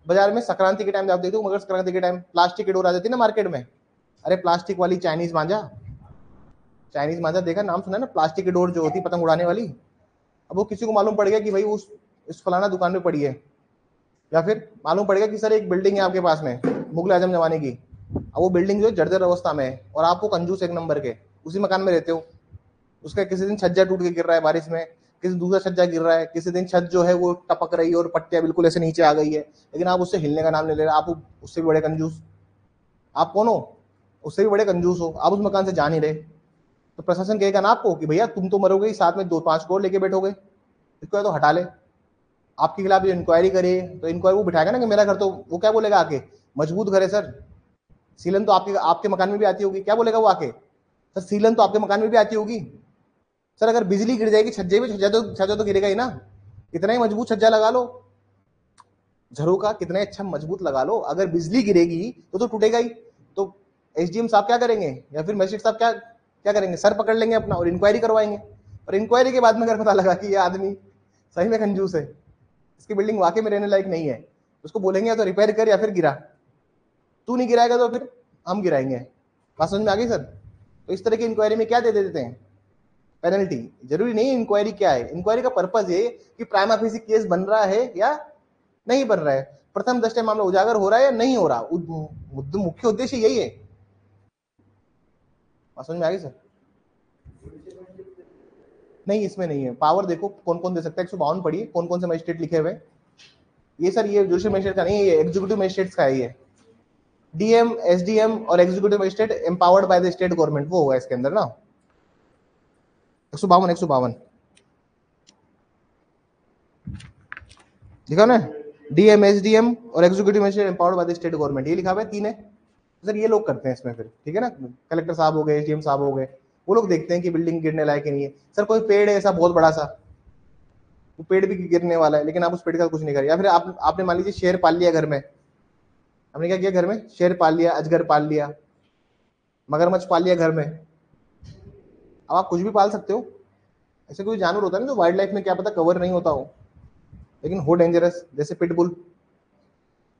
बाजार में संक्रांति के टाइम आप देखते हो, मकर संक्रांति के टाइम प्लास्टिक की डोर आ जाती है ना मार्केट में। अरे प्लास्टिक वाली चाइनीज मांझा, चाइनीज मांझा देखा, नाम सुना है ना, प्लास्टिक की डोर जो होती है पतंग उड़ाने वाली। अब वो किसी को मालूम पड़ गया कि भाई उस इस फलाना दुकान में पड़ी है, या फिर मालूम पड़ गया कि सर एक बिल्डिंग है आपके पास में मुगल आजम जमाने की, अब वो बिल्डिंग जो है जर्जर अवस्था में है और आप वो कंजूस एक नंबर के उसी मकान में रहते हो, उसका किसी दिन छज्जा टूट के गिर रहा है बारिश में, किसी दूसरा छज्जा गिर रहा है, किसी दिन छत जो है वो टपक रही है और पट्टियां बिल्कुल ऐसे नीचे आ गई है, लेकिन आप उससे हिलने का नाम नहीं ले रहे, आप उससे भी बड़े कंजूस। आप कौन हो? उससे भी बड़े कंजूस हो, आप उस मकान से जा नहीं रहे, तो प्रशासन कहेगा ना आपको कि भैया तुम तो मरोगे ही, साथ में 2-5 करोड़ लेके बैठोगे, इसको तो हटा ले। आपके खिलाफ जो इंक्वायरी करे तो इंक्वायरी वो बिठाएगा ना कि मेरा घर, तो वो क्या बोलेगा आके, मजबूत घर है सर, सीलन तो आपके आपके मकान में भी आती होगी, क्या बोलेगा वो आके, सर सीलन तो आपके मकान में भी आती होगी। सर अगर बिजली गिर जाएगी छज्जे में, छज्जा तो गिरेगा ही ना, कितना ही मजबूत छज्जा लगा लो, झरों का कितना अच्छा मजबूत लगा लो, अगर बिजली गिरेगी तो टूटेगा ही। तो एसडीएम साहब क्या करेंगे या फिर मजिस्ट्रेट साहब क्या क्या करेंगे, सर पकड़ लेंगे अपना और इंक्वायरी करवाएंगे, और इंक्वायरी के बाद में अगर पता लगा कि ये आदमी सही में कंजूस है, इसकी बिल्डिंग वाकई में रहने लायक नहीं है, उसको बोलेंगे या तो रिपेयर कर या फिर गिरा, तू नहीं गिराएगा तो फिर हम गिराएंगे। बात समझ में आ गई सर? तो इस तरह की इंक्वायरी में क्या दे देते हैं, पेनल्टी। जरूरी नहीं इंक्वायरी क्या है, इंक्वायरी का पर्पज ये कि प्राइमा फेसी केस बन रहा है या नहीं बन रहा है, प्रथम दृष्टया मामला उजागर हो रहा है या नहीं हो रहा, मुख्य उद्देश्य यही है। समझ में आ गई सर? नहीं इसमें नहीं है पावर, देखो कौन कौन दे सकता है, 152 पढ़िए कौन कौन से मजिस्ट्रेट लिखे हुए। ये सर ये जुडिशियल मजिस्ट्रेट का नहीं है, ये एग्जीक्यूटिव मजिस्ट्रेट का है, ये डीएम एसडीएम और executive magistrate empowered by the state government, वो होगा इसके अंदर ना। 152 152 लिखा ना, डीएम एसडीएम और executive magistrate empowered by the state government, ये लिखा हुआ है, 3 है सर, ये लोग करते हैं इसमें फिर, ठीक है ना, कलेक्टर साहब हो गए, एसडीएम साहब हो गए, वो लोग देखते हैं कि बिल्डिंग गिरने लायक नहीं है। सर कोई पेड़ है ऐसा बहुत बड़ा सा, वो पेड़ भी गिरने वाला है लेकिन आप उस पेड़ का कुछ नहीं करें, या फिर आपने मान लीजिए शेर पाल लिया घर में, हमने क्या किया घर में, शेर पाल लिया, अजगर पाल लिया, मगरमच्छ पाल लिया घर में। अब आप कुछ भी पाल सकते हो, ऐसे कोई जानवर होता है ना जो वाइल्ड लाइफ में क्या पता कवर नहीं होता हो, लेकिन हो डेंजरस, जैसे पिटबुल,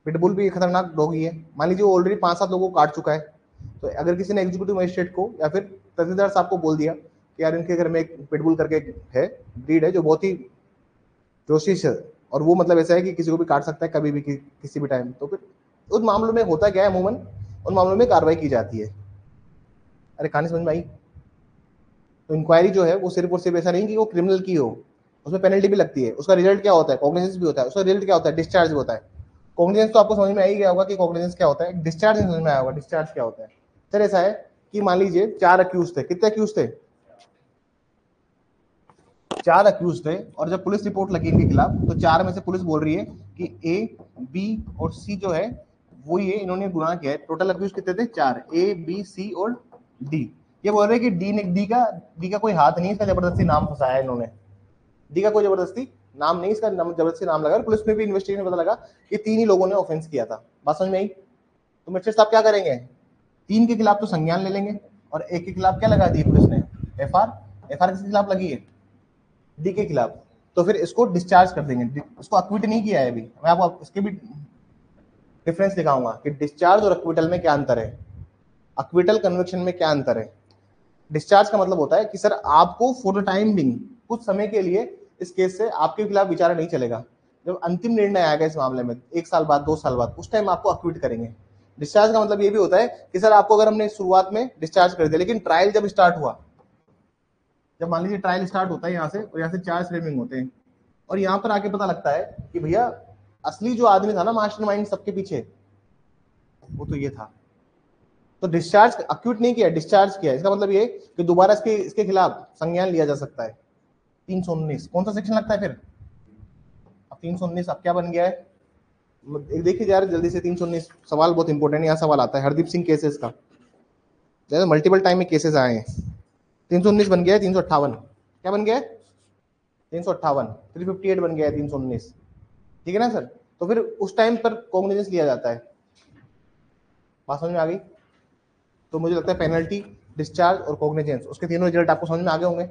पिटबुल भी खतरनाक डॉगी है, मान लीजिए वो ऑलरेडी 5-7 लोगों को काट चुका है, तो अगर किसी ने एग्जीक्यूटिव मजिस्ट्रेट को या फिर तहसीलदार साहब को बोल दिया कि यार इनके घर में एक पिटबुल करके है, ब्रीड है जो बहुत ही जोशिश है, और वो मतलब ऐसा है कि किसी को भी काट सकता है कभी भी किसी भी टाइम, तो फिर उन मामलों में होता क्या है, अमूमन उन मामलों में कार्रवाई की जाती है। अरे कहानी समझ में आई? तो इंक्वायरी जो है वो सिर्फ और सिर्फ ऐसा नहीं कि वो क्रिमिनल की हो, उसमें पेनल्टी भी लगती है, उसका रिजल्ट क्या होता है, कॉग्निजेंस भी होता है, उसका रिजल्ट क्या होता है, डिस्चार्ज भी होता है। कॉग्निजेंस तो आपको समझ में आ ही गया होगा कि कॉग्निजेंस क्या होता है, डिस्चार्ज समझ में आया होगा डिस्चार्ज क्या होता है। सर ऐसा है कि मान लीजिए 4 अक्यूज थे, कितने अक्यूज थे, 4 अक्यूज थे, और जब पुलिस रिपोर्ट लगी इनके खिलाफ तो 4 में से पुलिस बोल रही है कि ए, बी और सी जो है वो ये इन्होंने गुनाह किया है। टोटल अक्यूज कितने थे, 4, ए बी सी और डी। ये बोल रहे हैं कि डी का कोई हाथ नहीं है, इसका जबरदस्ती नाम फंसाया है इन्होंने। डी का कोई जबरदस्ती नाम नहीं, इसका जबरदस्ती नाम लगा। पुलिस में भी इन्वेस्टिगेशन में पता लगा कि 3 ही लोगों ने ऑफेंस किया था। बात समझ में आई? तो मजिस्ट्रेट साहब क्या करेंगे, 3 के खिलाफ तो संज्ञान ले लेंगे, और एक के खिलाफ क्या लगा दी पुलिस ने, एफआर किसके खिलाफ लगी है, डी के खिलाफ। तो फिर इसको डिस्चार्ज कर देंगे, इसको अक्विट नहीं किया है अभी। मैं आपको इसके भी डिफरेंस दिखाऊंगा कि डिस्चार्ज और अक्विटल में क्या अंतर है, अक्विटल कन्विक्शन में क्या अंतर है। डिस्चार्ज का मतलब होता है कि सर आपको फॉर द टाइम बिंग, कुछ समय के लिए इस केस से आपके खिलाफ विचारा नहीं चलेगा। जब अंतिम निर्णय आएगा इस मामले में 1 साल बाद 2 साल बाद, उस टाइम आपको अक्विट करेंगे। डिस्चार्ज का मतलब ये भी होता है कि सर आपको अगर हमने शुरुआत में डिस्चार्ज कर दिया, लेकिन ट्रायल जब स्टार्ट हुआ, जब मान लीजिए ट्रायल स्टार्ट होता है यहाँ से, और यहाँ से चार्ज फ्रेमिंग होते हैं, और यहाँ पर आके पता लगता है कि भैया असली जो आदमी था ना मास्टरमाइंड सबके पीछे, वो तो ये था। तो डिस्चार्ज अक्यूट नहीं किया, डिस्चार्ज किया, इसका मतलब ये कि दोबारा इसके इसके खिलाफ संज्ञान लिया जा सकता है। 319 कौन सा सेक्शन लगता है फिर, अब 319 अब क्या बन गया है, एक देखिए यार जल्दी से 319 सवाल बहुत इंपॉर्टेंट है, यहाँ सवाल आता है हरदीप सिंह केसेस का, जैसे मल्टीपल टाइम में केसेस आए हैं। 319 बन गया है 358, क्या बन गया है 358, 358 बन गया है 319, ठीक है ना सर। तो फिर उस टाइम पर कॉग्निजेंस लिया जाता है। बात समझ में आ गई? तो मुझे लगता है पेनल्टी, डिस्चार्ज और कॉग्निजेंस, उसके तीनों रिजल्ट आपको समझ में आ गए होंगे।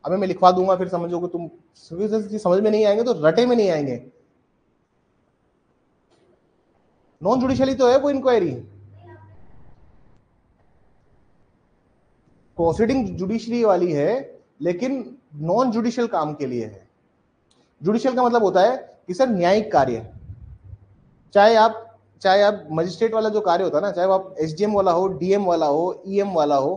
अभी मैं लिखवा दूंगा फिर समझोगे तुम, समझ में नहीं आएंगे तो रटे में नहीं आएंगे। नॉन जुडिशियली तो है वो इंक्वायरी, प्रोसीडिंग जुडिशरी वाली है, लेकिन नॉन जुडिशियल काम के लिए है। जुडिशियल का मतलब होता है कि सर न्यायिक कार्य, चाहे आप मजिस्ट्रेट वाला जो कार्य होता है ना, चाहे वो आप एसडीएम वाला हो, डीएम वाला हो, ईएम वाला हो,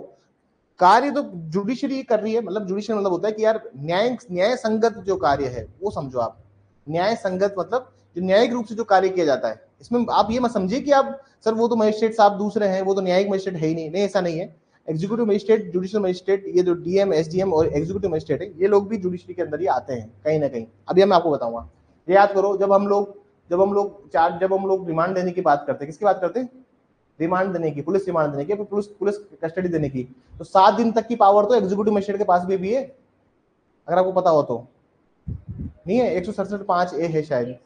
कार्य तो जुडिशरी कर रही है। मतलब जुडिशियल मतलब होता है कि यार न्याय संगत जो कार्य है वो समझो आप। न्याय संगत मतलब जो न्यायिक रूप से जो कार्य किया जाता है, इसमें आप ये मत समझिए कि आप सर वो तो मजिस्ट्रेट साहब दूसरे हैं, वो तो न्यायिक मजिस्ट्रेट है ही नहीं, नहीं ऐसा नहीं है। एग्जीक्यूटिव मजिस्ट्रेट, जुडिशियल मजिस्ट्रेट, ये जो डीएम एसडीएम और एग्जीक्यूटिव मजिस्ट्रेट है, ये लोग भी जुडिशरी के अंदर ही आते हैं कहीं ना कहीं। अभी मैं आपको बताऊंगा, ये याद करो, जब हम लोग रिमांड देने की बात करते हैं, किसकी बात करते हैं, रिमांड देने की, पुलिस रिमांड देने की, पुलिस पुलिस कस्टडी देने की, तो 7 दिन तक की पावर तो एग्जीक्यूटिव मजिस्ट्रेट के पास भी है, अगर आपको पता हो तो। नहीं है, 167(5)A है शायद,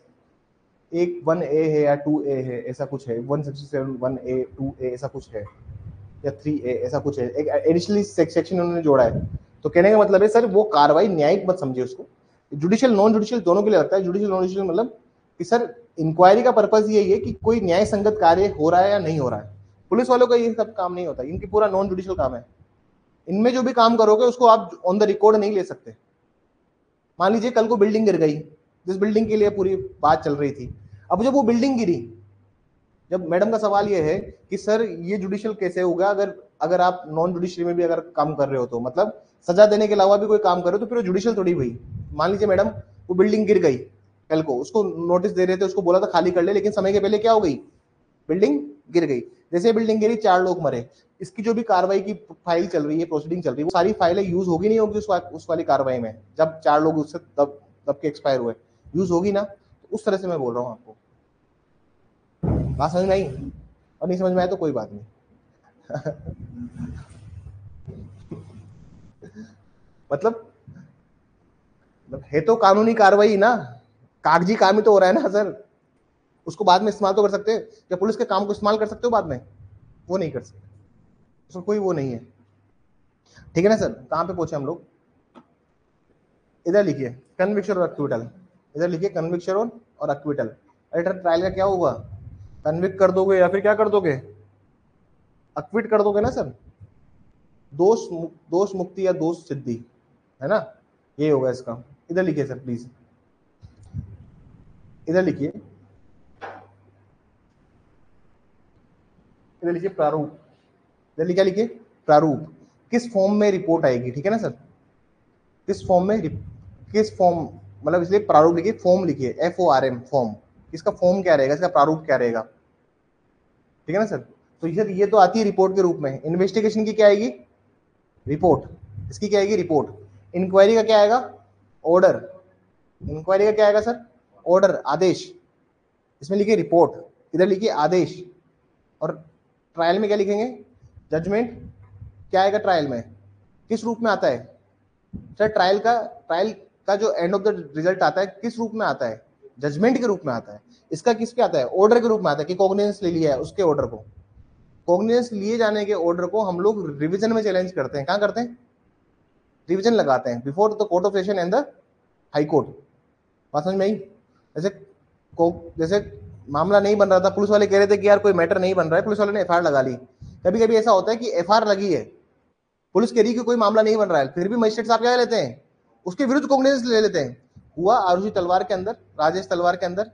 एक 1A है या 2A है, ऐसा कुछ है, 167(1A)(2A) ऐसा कुछ है, या 3A ऐसा कुछ है, एक एडिशनली सेक्शन उन्होंने जोड़ा है। तो कहने का मतलब है सर वो कार्रवाई न्यायिक मत समझिए उसको, जुडिशियल नॉन जुडिशियल दोनों के लिए लगता है। जुडिशियल नॉन जुडिशियल मतलब कि सर इंक्वायरी का पर्पज यही है कि कोई न्याय संगत कार्य हो रहा है या नहीं हो रहा है। पुलिस वालों का ये सब काम नहीं होता, इनकी पूरा नॉन जुडिशियल काम है। इनमें जो भी काम करोगे उसको आप ऑन द रिकॉर्ड नहीं ले सकते। मान लीजिए कल को बिल्डिंग गिर गई, जिस बिल्डिंग के लिए पूरी बात चल रही थी, अब जब वो बिल्डिंग गिरी, जब मैडम का सवाल ये है कि सर ये जुडिशियल कैसे होगा, अगर अगर आप नॉन जुडिशियल में भी अगर काम कर रहे हो, तो मतलब सजा देने के अलावा भी कोई काम कर रहे हो, तो फिर वो जुडिशियल थोड़ी हुई। मान लीजिए मैडम वो बिल्डिंग गिर गई, कल को उसको नोटिस दे रहे थे, उसको बोला था खाली कर ले, लेकिन समय के पहले क्या हो गई, बिल्डिंग गिर गई। जैसे बिल्डिंग गिरी 4 लोग मरे, इसकी जो भी कार्रवाई की फाइल चल रही है, प्रोसीडिंग चल रही है, वो सारी फाइलें यूज होगी नहीं होगी उस वाली कार्रवाई में, जब 4 लोग उससे तब के एक्सपायर हुए, यूज होगी ना। तो उस तरह से मैं बोल रहा हूँ आपको। बात समझ में आई? और नहीं समझ में आया तो कोई बात नहीं। मतलब है तो कानूनी कार्रवाई ना, कागजी काम ही तो हो रहा है ना सर, उसको बाद में इस्तेमाल तो कर सकते हैं। क्या पुलिस के काम को इस्तेमाल कर सकते हो बाद में? वो नहीं कर सकते, उसमें कोई वो नहीं है। ठीक है ना सर, कहाँ पे पहुंचे हम लोग, इधर लिखिए कन्विक्शन और अक्विटल, इधर लिखिए कन्विक्शन और अक्विटल। अल्टर ट्रायल का क्या होगा, कन्विक्ट कर दोगे या फिर क्या कर दोगे, अक्विट कर दोगे ना सर, दोष मुक्ति या दोष सिद्धि, है ना, ये होगा इसका। इधर लिखिए सर प्लीज, इधर लिखिए, इधर लिखिए प्रारूप, जल्दी क्या लिखिए, प्रारूप, किस फॉर्म में रिपोर्ट आएगी, ठीक है ना सर, किस फॉर्म में, किस फॉर्म, मतलब इसलिए प्रारूप लिखिए, फॉर्म लिखिए, FORM, फॉर्म, इसका फॉर्म क्या रहेगा, इसका प्रारूप क्या रहेगा, ठीक है ना सर। तो ये तो आती है रिपोर्ट के रूप में। इन्वेस्टिगेशन की क्या आएगी, रिपोर्ट, इसकी क्या आएगी, रिपोर्ट। इंक्वायरी का क्या आएगा, ऑर्डर, इंक्वायरी का क्या आएगा सर, ऑर्डर, आदेश, इसमें लिखिए रिपोर्ट, इधर लिखिए आदेश। और ट्रायल में क्या लिखेंगे, जजमेंट, क्या आएगा ट्रायल में, किस रूप में आता है सर, ट्रायल का जो एंड ऑफ द रिजल्ट आता है किस रूप में आता है, जजमेंट के रूप में आता है। इसका किस पे आता है, ऑर्डर के रूप में आता है, कि कॉग्निजेंस ले लिया है उसके ऑर्डर को, कॉग्निजेंस लिए जाने के ऑर्डर को हम लोग रिवीजन में चैलेंज करते हैं, कहां करते हैं, रिवीजन लगाते हैं, before the court of session and the high court. बात समझ में आई। जैसे मामला नहीं बन रहा था, पुलिस वाले कह रहे थे कि यार कोई मैटर नहीं बन रहा है, पुलिस वाले ने FIR लगा ली। कभी कभी ऐसा होता है कि FIR लगी है, पुलिस कह रही कि कोई मामला नहीं बन रहा है, फिर भी मजिस्ट्रेट साहब क्या लेते हैं, उसके विरुद्ध कॉग्निजेंस ले लेते हैं। हुआ आरुषि तलवार के अंदर, राजेश तलवार के अंदर,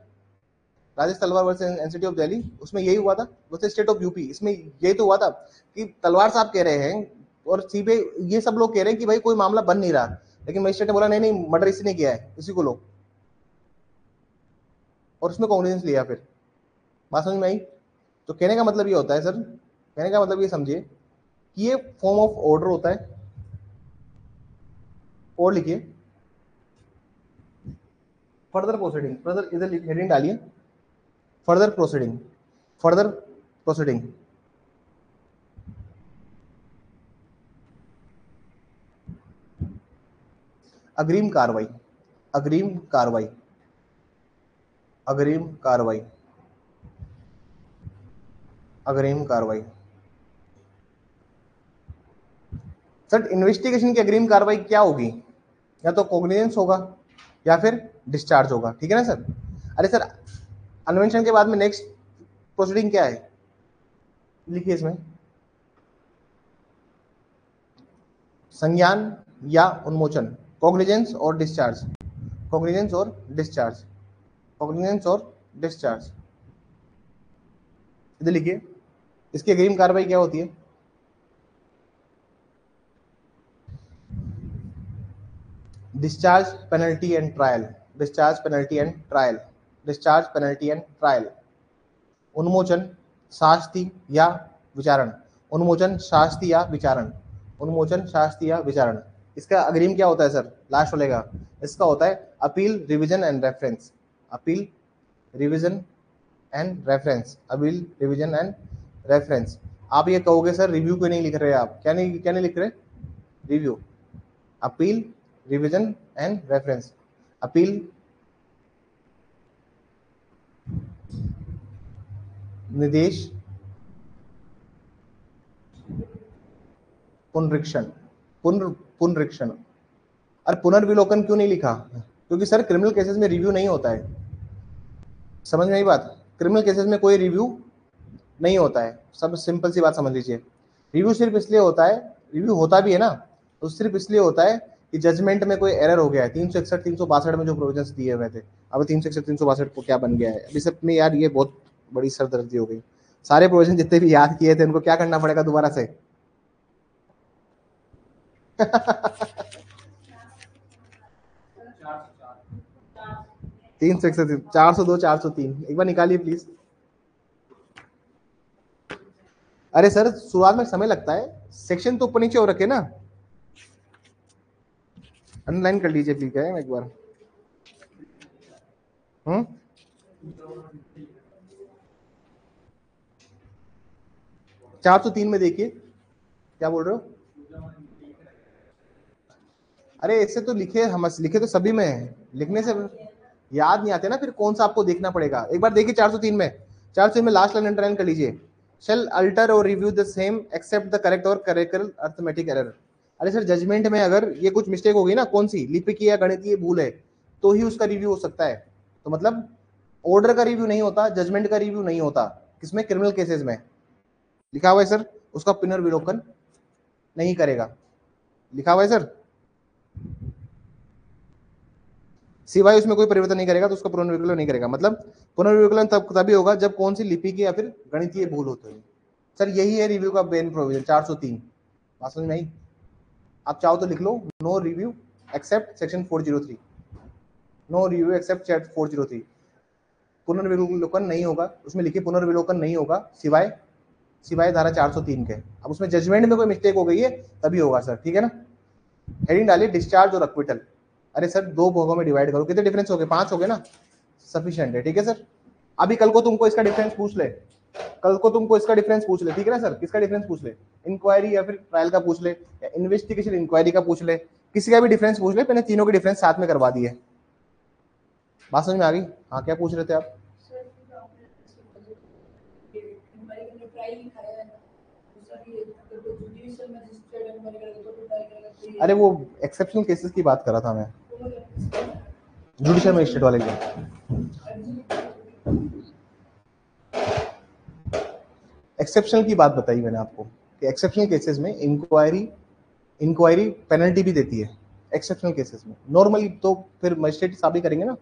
राजेश तलवार वर्सेस एनसीटी ऑफ दिल्ली, उसमें यही हुआ था, वर्सेस स्टेट ऑफ यूपी, इसमें यही तो हुआ था कि तलवार साहब कह रहे हैं और सीबीआई ये सब लोग कह रहे हैं कि भाई कोई मामला बन नहीं रहा, लेकिन मजिस्ट्रेट ने बोला नहीं नहीं मर्डर इसी ने किया है, इसी को लो, और उसमें कॉग्निजेंस लिया। फिर बात समझ में आई। तो कहने का मतलब ये होता है सर, कहने का मतलब ये समझिए कि ये फॉर्म ऑफ ऑर्डर होता है, और लिखिए फर्दर प्रोसीडिंग, फर्दर इधर हेडिंग डालिए, फर्दर प्रोसीडिंग, फर्दर प्रोसीडिंग, अग्रिम कार्रवाई, अग्रिम कार्रवाई, अग्रिम कार्रवाई, अग्रिम कार्रवाई। सर इन्वेस्टिगेशन की अग्रिम कार्रवाई क्या होगी, या तो कॉग्निजेंस होगा या फिर डिस्चार्ज होगा, ठीक है ना सर। अरे सर अनवेंशन के बाद में नेक्स्ट प्रोसीडिंग क्या है, लिखिए इसमें, संज्ञान या उन्मोचन, कॉग्निजेंस और डिस्चार्ज, कॉग्निजेंस और डिस्चार्ज, कॉग्निजेंस और डिस्चार्ज, इधर लिखिए। इसकी अग्रिम कार्रवाई क्या होती है, discharge, penalty and trial, discharge, penalty and trial, discharge, penalty and trial, उन्मोचन, शास्ति या विचारण, उन्मोचन, शास्ति या विचारण, उन्मोचन, शास्ति या विचारण। इसका अग्रिम क्या होता है सर, लास्ट वाले का, इसका होता है appeal, revision and reference, appeal, revision and reference, appeal, revision and reference. आप ये कहोगे सर रिव्यू क्यों नहीं लिख रहे, आप क्या नहीं लिख रहे, review, appeal, revision and reference, appeal, निर्देश, पुनरीक्षण, पुनरीक्षण। और पुनर्विलोकन क्यों नहीं लिखा, क्योंकि सर क्रिमिनल केसेस में रिव्यू नहीं होता है, समझ में आई बात, क्रिमिनल केसेस में कोई रिव्यू नहीं होता है, सब सिंपल सी बात समझ लीजिए। रिव्यू सिर्फ इसलिए होता है, रिव्यू होता भी है ना, तो सिर्फ इसलिए होता है कि जजमेंट में कोई एरर हो गया है, 361 362 में जो प्रोविजंस दिए हुए थे, अब 361 362 को क्या बन गया है, अभी सब में यार ये बहुत बड़ी सरदर्दी हो गई, सारे प्रोविजन जितने भी याद किए थे उनको क्या करना पड़ेगा दोबारा से। 361 402 403 एक बार निकालिए प्लीज। अरे सर शुरुआत में समय लगता है, सेक्शन तो ऊपर नीचे हो रखे ना, अंडरलाइन कर लीजिए ठीक है एक बार। 403 में देखिए क्या बोल रहे हो, अरे ऐसे तो लिखे, हम लिखे तो सभी में है, लिखने से याद नहीं आते ना, फिर कौन सा आपको देखना पड़ेगा। एक बार देखिए 403 में, 403 में लास्ट लाइन अंडरलाइन कर लीजिए, shall alter or review the same except the correct or correct a arithmetic error. अरे सर जजमेंट में अगर ये कुछ मिस्टेक होगी ना, कौन सी लिपिकीय या गणितीय भूल है, तो ही उसका रिव्यू हो सकता है। तो मतलब ऑर्डर का रिव्यू नहीं होता, जजमेंट का रिव्यू नहीं होता, किसमें, क्रिमिनल केसेस में। लिखा हुआ है सर, उसका पुनर्विलोकन नहीं करेगा, लिखा हुआ है सर, सिवाय उसमें कोई परिवर्तन नहीं करेगा तो उसका पुनर्विकलन नहीं करेगा। मतलब पुनर्विकलन तभी होगा जब कौन सी लिपि की या फिर गणितीय भूल होती है, सर यही है रिव्यू का मेन प्रोविजन 403। बात समझ में आई? आप चाहो तो लिख लो, no review except section 403, no review except chat 403। पुनर्विलोकन नहीं होगा, उसमें लिखिए पुनर्विलोकन नहीं होगा सिवाय धारा 403 के। अब उसमें जजमेंट में कोई मिस्टेक हो गई है तभी होगा सर, ठीक है ना। हेडिंग डालिए डिस्चार्ज और अक्विटल। अरे सर 2 भागों में डिवाइड करो, कितने डिफरेंस हो गए? 5 हो गए ना, सफिशिएंट है, ठीक है सर। अभी कल को तुमको इसका डिफरेंस पूछ ले, ठीक है ना सर, किसका डिफरेंस पूछ ले, इंक्वायरी या फिर ट्रायल का पूछ ले, या इन्वेस्टिगेशन इंक्वायरी का पूछ ले, किसी का भी डिफरेंस पूछ ले, मैंने तीनों के डिफरेंस साथ में करवा दिए। बात समझ में आ गई? हाँ, क्या पूछ रहे थे आप? अरे वो एक्सेप्शनल केसेस की बात कर रहा था मैं, जुडिशियल मजिस्ट्रेट वाले की। एक्सेप्शनल की बात बताई मैंने आपको कि एक्सेप्शनल केसेस में इंक्वायरी पेनल्टी भी देती है एक्सेप्शनल केसेस में। नॉर्मली तो फिर मजिस्ट्रेट साहब ही करेंगे ना,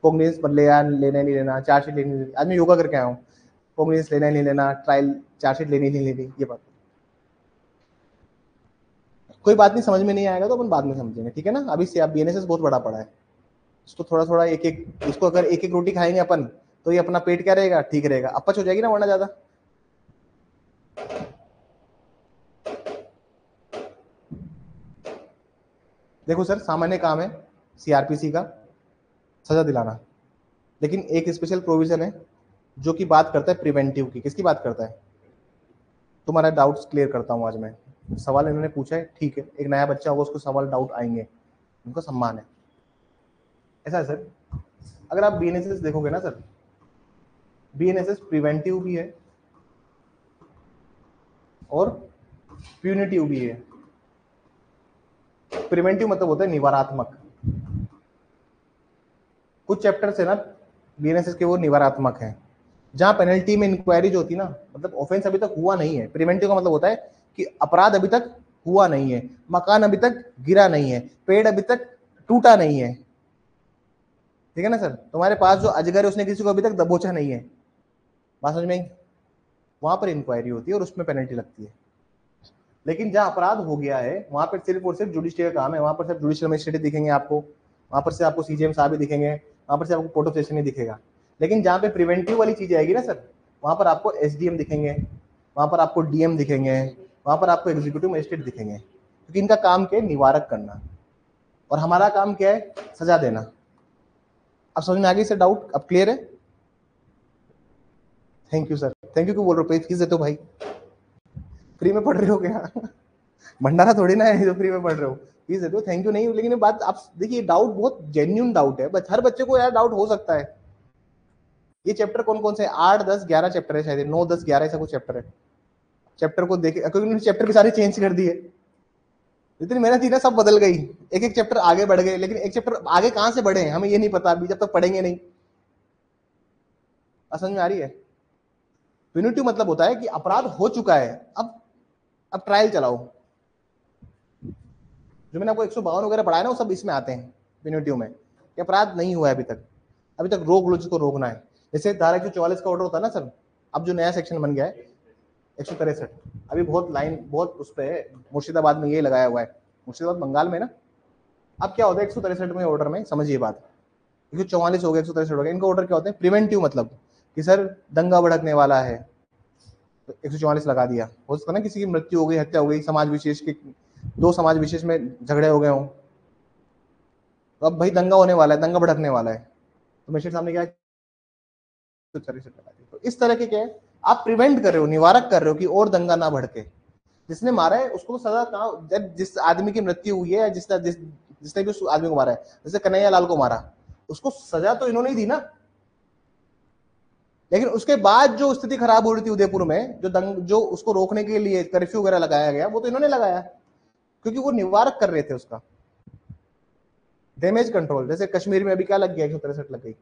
कोग्निजेंस लेना नहीं लेना, चार्जशीट लेनी नहीं लेनी। आज मैं योगा करके आया हूँ, कोग्निजेंस लेना नहीं लेना, ट्रायल चार्जशीट लेनी नहीं लेनी, ये बात कोई बात नहीं, समझ में नहीं आएगा तो अपन बाद में समझेंगे, ठीक है ना। अभी से आप बीएनएसएस बहुत बड़ा पड़ा है, इसको थोड़ा थोड़ा एक एक, इसको अगर एक एक रोटी खाएंगे अपन तो ये अपना पेट क्या रहेगा, ठीक रहेगा, अपच हो जाएगी ना वरना ज्यादा। देखो सर, सामान्य काम है सीआरपीसी का सजा दिलाना, लेकिन एक स्पेशल प्रोविजन है जो कि बात करता है प्रिवेंटिव की। किसकी बात करता है? तुम्हारा डाउट्स क्लियर करता हूं आज मैं। सवाल इन्होंने पूछा है, ठीक है, एक नया बच्चा होगा, उसको सवाल डाउट आएंगे, उनको सम्मान है। ऐसा है सर, अगर आप बीएनएसएस देखोगे ना सर, बीएनएसएस प्रिवेंटिव भी है और प्यूनिटिव भी है। प्रिवेंटिव मतलब होता है निवारात्मक। कुछ चैप्टर्स है ना बीएनएसएस के, वो निवारात्मक है, जहां पेनल्टी में इंक्वायरी जो होती है ना, मतलब ऑफेंस अभी तक हुआ नहीं है। प्रिवेंटिव का मतलब होता है कि अपराध अभी तक हुआ नहीं है, मकान अभी तक गिरा नहीं है, पेड़ अभी तक टूटा नहीं है, ठीक है ना सर। तुम्हारे पास जो अजगर है उसने किसी को अभी तक दबोचा नहीं है। बात समझ में आई? वहां पर इंक्वायरी होती है और उसमें पेनल्टी लगती है। लेकिन जहां अपराध हो गया है वहां पर सिर्फ और सिर्फ जुडिशियल का काम है, वहां पर सिर्फ जुडिशियल मजिस्ट्रेट दिखेंगे आपको, वहां पर से आपको सीजीएम साहब भी दिखेंगे, वहां पर से आपको कोर्ट ऑफ सेशन ही दिखेगा। लेकिन जहां पे प्रिवेंटिव वाली चीज आएगी ना सर, वहां पर आपको एसडीएम दिखेंगे, वहां पर आपको डीएम दिखेंगे, वहां पर आपको एग्जीक्यूटिव मजिस्ट्रेट दिखेंगे, क्योंकि इनका काम क्या है, निवारक करना, और हमारा काम क्या है, सजा देना। अब समझ में आ गई सर? डाउट अब क्लियर है? Thank you sir. Thank you क्यों बोल रहे हो, पे फीस देते हो भाई, फ्री में पढ़ रहे हो क्या? भंडारा थोड़ी ना है जो फ्री में पढ़ रहे हो, फीस देते हो। थैंक यू नहीं, लेकिन ये बात आप देखिए, डाउट बहुत जेन्युइन डाउट है, हर बच्चे को यार डाउट हो सकता है। ये चैप्टर कौन कौन से 8 10 11 चैप्टर है, शायद 9 10 11 ऐसा कुछ चैप्टर है। चैप्टर को देखे, क्योंकि उन्होंने चैप्टर भी सारे चेंज कर दिए, जितनी मेहनत थी ना सब बदल गई, एक एक चैप्टर आगे बढ़ गए, लेकिन एक चैप्टर आगे कहां से बढ़े हमें ये नहीं पता अभी, जब तक पढ़ेंगे नहीं। समझ में आ रही है? प्यूनिटिव मतलब होता है कि अपराध हो चुका है, अब ट्रायल चलाओ। जो मैंने आपको 152 वगैरह पढ़ाया ना, वो सब इसमें आते हैं प्यूनिटिव में, कि अपराध नहीं हुआ है अभी तक रोक लो जिसको रोकना है। जैसे धारा 144 का ऑर्डर होता है ना सर, अब जो नया सेक्शन बन गया है 163, अभी बहुत लाइन बहुत उस पर मुर्शिदाबाद में ये लगाया हुआ है, मुर्शिदाबाद बंगाल में ना। अब क्या होता है 163 में ऑर्डर में, समझिए बात, 144 हो गया 163 हो गया, इनका ऑर्डर क्या होता है, प्रिवेंटिव मतलब कि सर दंगा भड़कने वाला है तो 144 लगा दिया। हो सकता है ना किसी की मृत्यु हो गई, हत्या हो गई, समाज विशेष के, दो समाज विशेष में झगड़े हो गए हों, तो अब भाई दंगा होने वाला है, दंगा भड़कने वाला है, तो मजिस्ट्रेट साहब ने क्या तो इस तरह के क्या है, आप प्रिवेंट कर रहे हो, निवारक कर रहे हो कि और दंगा ना भड़के। जिसने मारा है उसको तो सजा कहा, जिस आदमी की मृत्यु हुई है, जिसने भी उस आदमी को मारा है, जैसे कन्हैया लाल को मारा, उसको सजा तो इन्होंने ही दी ना। लेकिन उसके बाद जो स्थिति खराब हो रही थी उदयपुर में, जो उसको रोकने के लिए कर्फ्यू वगैरह लगाया गया, वो तो इन्होंने लगाया, क्योंकि वो निवारक कर रहे थे उसका डैमेज कंट्रोल। जैसे कश्मीर में अभी क्या लग गया, 163 लग गई।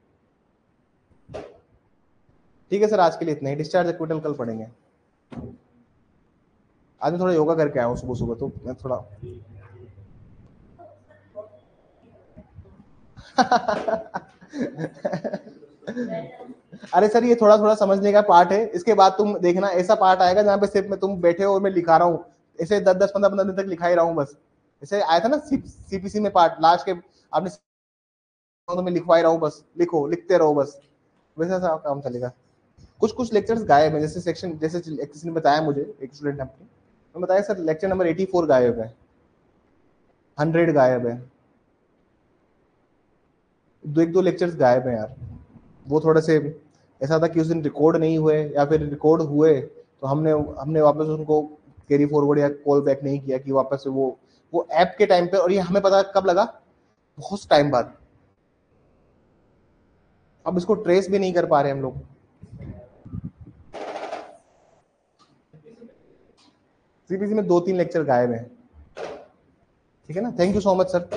ठीक है सर, आज के लिए इतना ही, डिस्चार्ज एक्विटल कल पढ़ेंगे। आज मैं थोड़ा योगा करके आया हूँ सुबह सुबह, तो मैं थोड़ा अरे सर ये थोड़ा थोड़ा समझने का पार्ट है, इसके बाद तुम देखना ऐसा पार्ट आएगा जहाँ पे सिर्फ मैं तुम बैठे हो और मैं लिखा रहा हूँ, ऐसे 10-10 15-15 दिन तक लिखा ही रहा हूँ बस। ऐसे आया था ना सीपीसी में पार्ट लास्ट के, आपने तो मैं लिखवा ही रहा हूँ बस, लिखो लिखते रहो बस, वैसा सा काम चलेगा। कुछ कुछ लेक्चर्स गायब है, जैसे सेक्शन, जैसे किसी ने बताया मुझे, एक स्टूडेंट ने अपने तो बताया सर लेक्चर नंबर 84 गायब है, 100 गायब है, दो एक दो लेक्चर्स गायब है यार। वो थोड़े से ऐसा था कि उस दिन रिकॉर्ड नहीं हुए, या फिर रिकॉर्ड हुए तो हमने हमने वापस उनको कैरी फॉरवर्ड या कॉल बैक नहीं किया कि वापस से वो ऐप के टाइम पे, और ये हमें पता कब लगा, बहुत टाइम बाद। अब इसको ट्रेस भी नहीं कर पा रहे हम लोग। सीपीसी में 2-3 लेक्चर गायब हैं। ठीक है ना, thank you so much sir.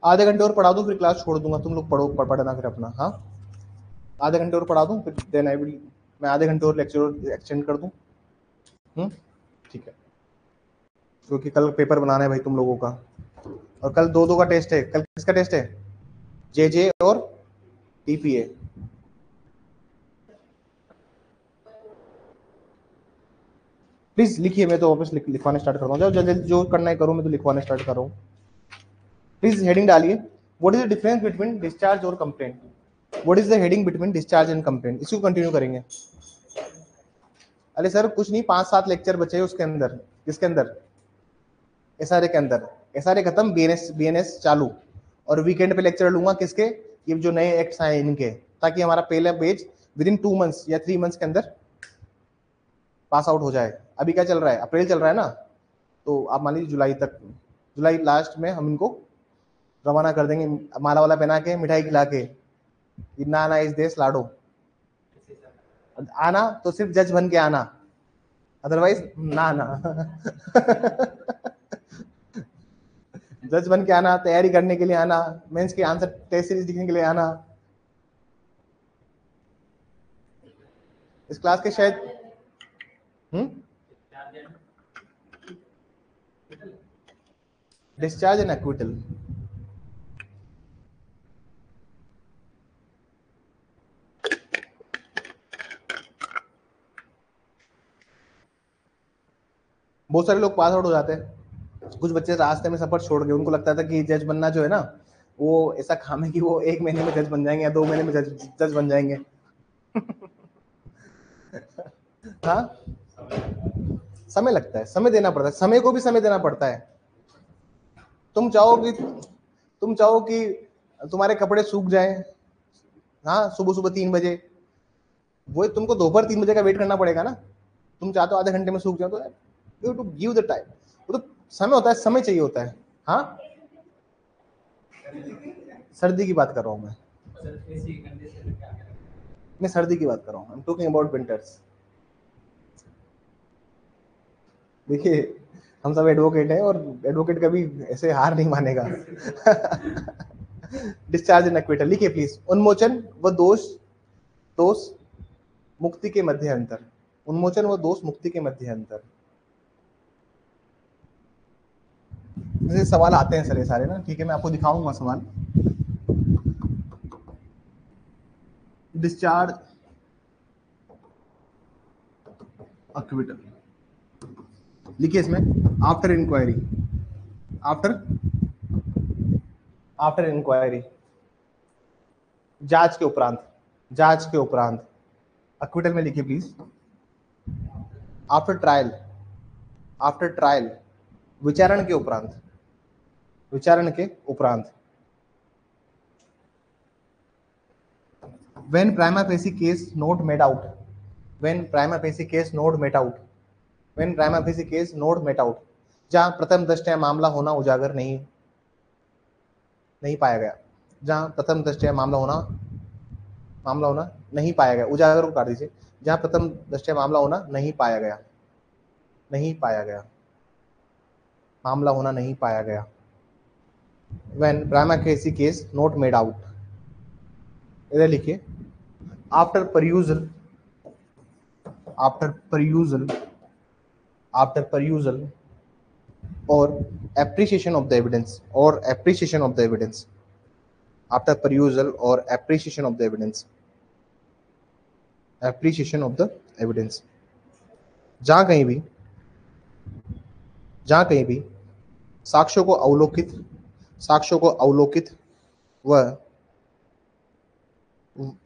आधे घंटे और पढ़ा दूं फिर क्लास छोड़ दूंगा, तुम लोग पढ़ना फिर अपना। हाँ आधे घंटे और पढ़ा दूं फिर देन आई विल, मैं आधे घंटे और लेक्चर एक्सटेंड कर दूं। ठीक है, क्योंकि कल पेपर बनाना है भाई तुम लोगों का, और कल 2-2 का टेस्ट है। कल किसका टेस्ट है? जेजे और टीपीए। प्लीज लिखिए, मैं तो वापस लिखवाने स्टार्ट कर रहा हूँ, जल्दी जो करना है करो, मैं तो लिखवाने स्टार्ट कर रहा हूँ। प्लीज हेडिंग डालिए, what is the difference between discharge और complaint, what is the heading between discharge and complaint, इसको कंटिन्यू करेंगे। अरे सर कुछ नहीं, 5-7 लेक्चर बचे उसके अंदर, किसके अंदर? एसआरए के अंदर। एसआरए खत्म, बीएनएस चालू, और वीकेंड पे लेक्चर लूंगा किसके, ये जो नए एक्ट्स आए इनके, ताकि हमारा पहला पेज विद इन 2 मंथ्स या 3 मंथ्स के अंदर पास आउट हो जाए। अभी क्या चल रहा है, अप्रैल चल रहा है ना, तो आप मान लीजिए जुलाई तक, जुलाई लास्ट में हम इनको रवाना कर देंगे, माला वाला पहना के, मिठाई खिला के, नाना इस देश लाडो। आना तो सिर्फ जज बन के आना, अदरवाइज ना ना। जज बन के आना, तैयारी करने के लिए आना, मेंस के आंसर टेस्ट सीरीज लिखने के लिए आना। इस क्लास के शायद डिस्चार्ज एंड एक्विटल, बहुत सारे लोग पास आउट हो जाते हैं, कुछ बच्चे रास्ते में सफर छोड़ गए, उनको लगता था कि जज बनना जो है ना, वो ऐसा काम है कि वो 1 महीने में जज बन जाएंगे या 2 महीने में जज बन जाएंगे। हाँ समय लगता है, समय देना पड़ता है, समय को भी समय देना पड़ता है। तुम चाहो कि तुम्हारे कपड़े सूख जाएं, हाँ सुबह सुबह 3 बजे, वो तुमको दोपहर 3 बजे का वेट करना पड़ेगा ना। तुम चाहते हो आधे घंटे में सूख जाओ, तो you to give the time, वो तो समय होता है, समय चाहिए होता है। हाँ सर्दी की बात कर रहा हूँ मैं सर्दी की बात कर रहा हूँ, I am talking about winters. देखिए हम सब एडवोकेट हैं, और एडवोकेट कभी ऐसे हार नहीं मानेगा। डिस्चार्ज एंड एक्विटल लिखिए प्लीज। उन्मोचन व दोष, दोष मुक्ति के मध्य अंतर, उन्मोचन व दोष मुक्ति के मध्य अंतर। जैसे सवाल आते हैं सर ये सारे ना, ठीक है मैं आपको दिखाऊंगा सवाल। डिस्चार्ज एक्विटल लिखिए इसमें, after inquiry, after after inquiry, जांच के उपरांत, जांच के उपरांत। एक्विटल में लिखिए please, after trial, after trial, विचारण के उपरांत, विचारण के उपरांत। when prima facie case not made out, when prima facie case not made out, when prima facie case not made out, जहां प्रथम दृष्टया मामला होना उजागर नहीं नहीं पाया गया, जहां प्रथम दृष्टया मामला होना नहीं पाया गया, उजागर को काट दीजिए, जहां प्रथम दृष्टया मामला होना नहीं पाया गया, नहीं पाया गया, मामला होना नहीं पाया गया। when prima facie case not made out, इधर लिखिए, after perusal, after perusal, after perusal or appreciation of the evidence, or appreciation of the evidence, after perusal or appreciation of the evidence, appreciation of the evidence, जहां कहीं भी साक्ष्यों को अवलोकित व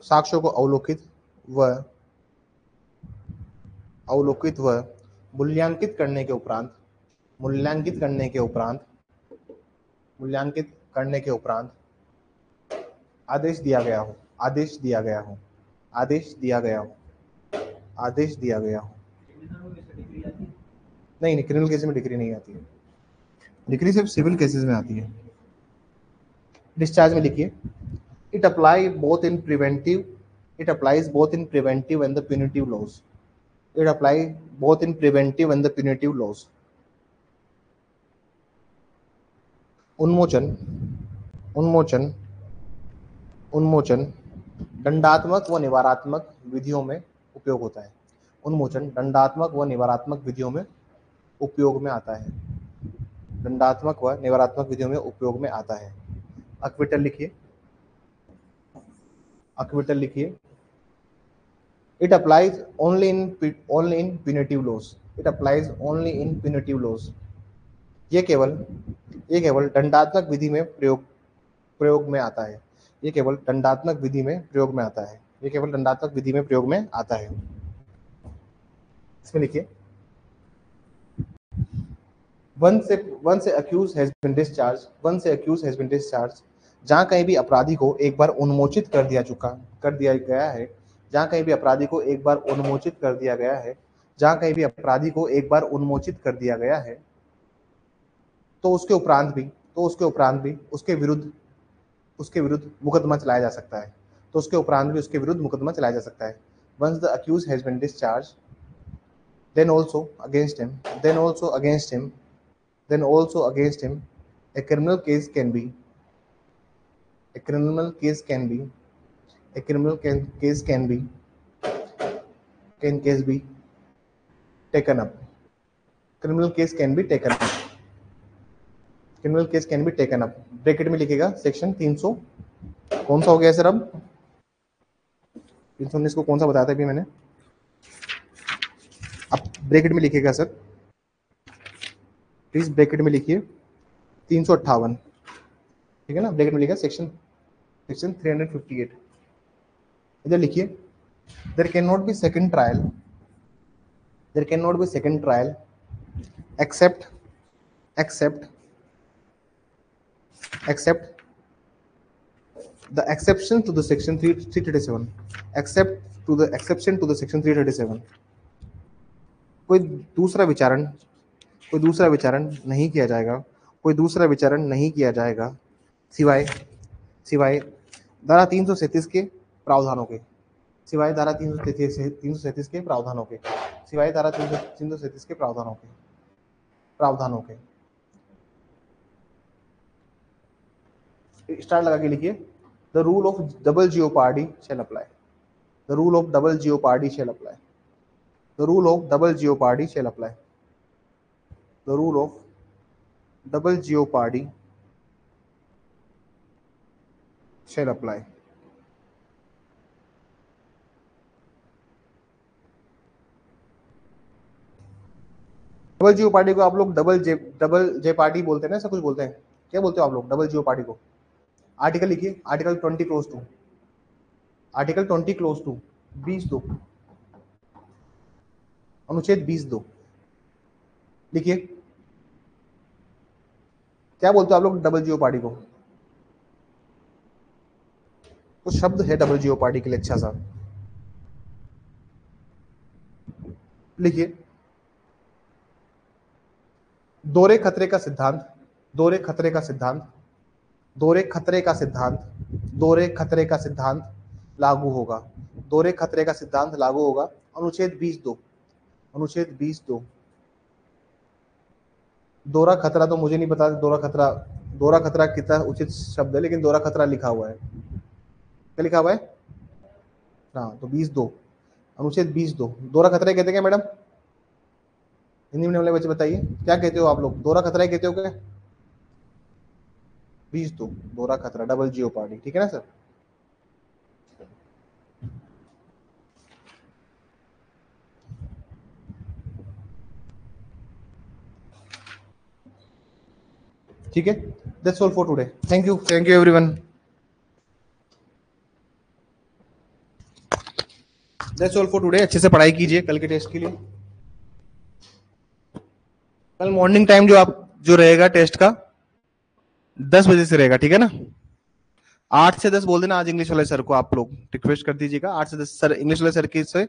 साक्ष्यों को अवलोकित व मूल्यांकित करने के उपरांत आदेश दिया गया हो नहीं, क्रिमिनल केस में डिग्री नहीं आती है, डिग्री सिर्फ सिविल केसेस में आती है। डिस्चार्ज में लिखिए, it applies both in preventive and the punitive laws. It applies both in preventive and the punitive laws. उन्मोचन दंडात्मक व निवारात्मक विधियों में उपयोग होता है। उन्मोचन दंडात्मक व निवारात्मक विधियों में उपयोग में आता है। दंडात्मक व निवारात्मक विधियों में उपयोग में आता है। अक्विटल लिखिए, it applies only in punitive laws. It applies only in punitive laws. ये केवल दंडात्मक विधि में प्रयोग में आता है। ये केवल दंडात्मक विधि में प्रयोग में आता है। इसमें लिखिए, once accused has been discharged, जहां कहीं भी अपराधी को एक बार उन्मोचित कर दिया गया है, जहां कहीं भी अपराधी को एक बार उन्मोचित कर दिया गया है, तो उसके उपरांत भी उसके विरुद्ध मुकदमा चलाया जा सकता है। Once the accused has been discharged, then also against him a criminal case can be taken up. Criminal case can be taken up. Bracket में लिखेगा सेक्शन 300, कौन सा हो गया सर? अब 319 को कौन सा बताया था अभी मैंने? अब ब्रैकेट में लिखेगा सर, प्लीज ब्रैकेट में लिखिए 358, ठीक है ना? ब्रैकेट में लिखा सेक्शन 358। इधर लिखिए, there can not be second trial except the exception to the section 337, कोई दूसरा विचारण नहीं किया जाएगा सिवाय धारा 337 के प्रावधानों के, स्टार लगा के लिखिए, the rule of double jeopardy shall apply. The rule of double jeopardy shall apply. The rule of double jeopardy shall apply. The rule of double jeopardy shall apply. Double jeopardy को आप लोग double जेपार्डी बोलते हैं ना, ऐसा कुछ बोलते हैं, क्या बोलते हो आप लोग डबल जियोपार्डी को? आर्टिकल लिखिए, आर्टिकल 20 क्लोज 2, आर्टिकल 20 क्लोज 2, 20(2), अनुच्छेद 20(2) लिखिए, क्या बोलते हो आप लोग डबल जियोपार्डी को? कुछ शब्द है डबल जियोपार्डी के लिए अच्छा सा, लिखिए, दोहरे खतरे का सिद्धांत लागू होगा। दोहरे खतरे का सिद्धांत लागू होगा। अनुच्छेद 20(2) दोहरा खतरा तो मुझे नहीं पता, दोहरा खतरा कितना उचित शब्द है, लेकिन दोहरा खतरा लिखा हुआ है। क्या लिखा हुआ है? हाँ, तो 20(2), अनुच्छेद 20(2) दोहरा खतरा कहते हैं क्या मैडम? हिंदी मीडियम वाले बच्चे बताइए क्या कहते हो आप लोग, दोहरा खतरा ही कहते हो क्या? बीज तो दोहरा खतरा, डबल जियो पार्टी, ठीक है ना सर? ठीक है, that's all for today. Thank you everyone. That's all for today. अच्छे से पढ़ाई कीजिए कल के टेस्ट के लिए। कल मॉर्निंग टाइम जो रहेगा टेस्ट का 10 बजे से रहेगा, ठीक है ना? 8 से 10 बोल देना आज इंग्लिश वाले सर को, आप लोग रिक्वेस्ट कर दीजिएगा 8 से 10 सर, इंग्लिश वाले सर की से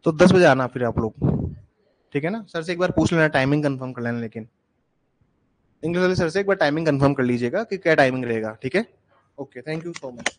तो 10 बजे आना फिर आप लोग, ठीक है ना? सर से एक बार पूछ लेना, टाइमिंग कंफर्म कर लेना, लेकिन इंग्लिश वाले सर से एक बार टाइमिंग कंफर्म कर लीजिएगा कि क्या टाइमिंग रहेगा, ठीक है? Okay, thank you so much.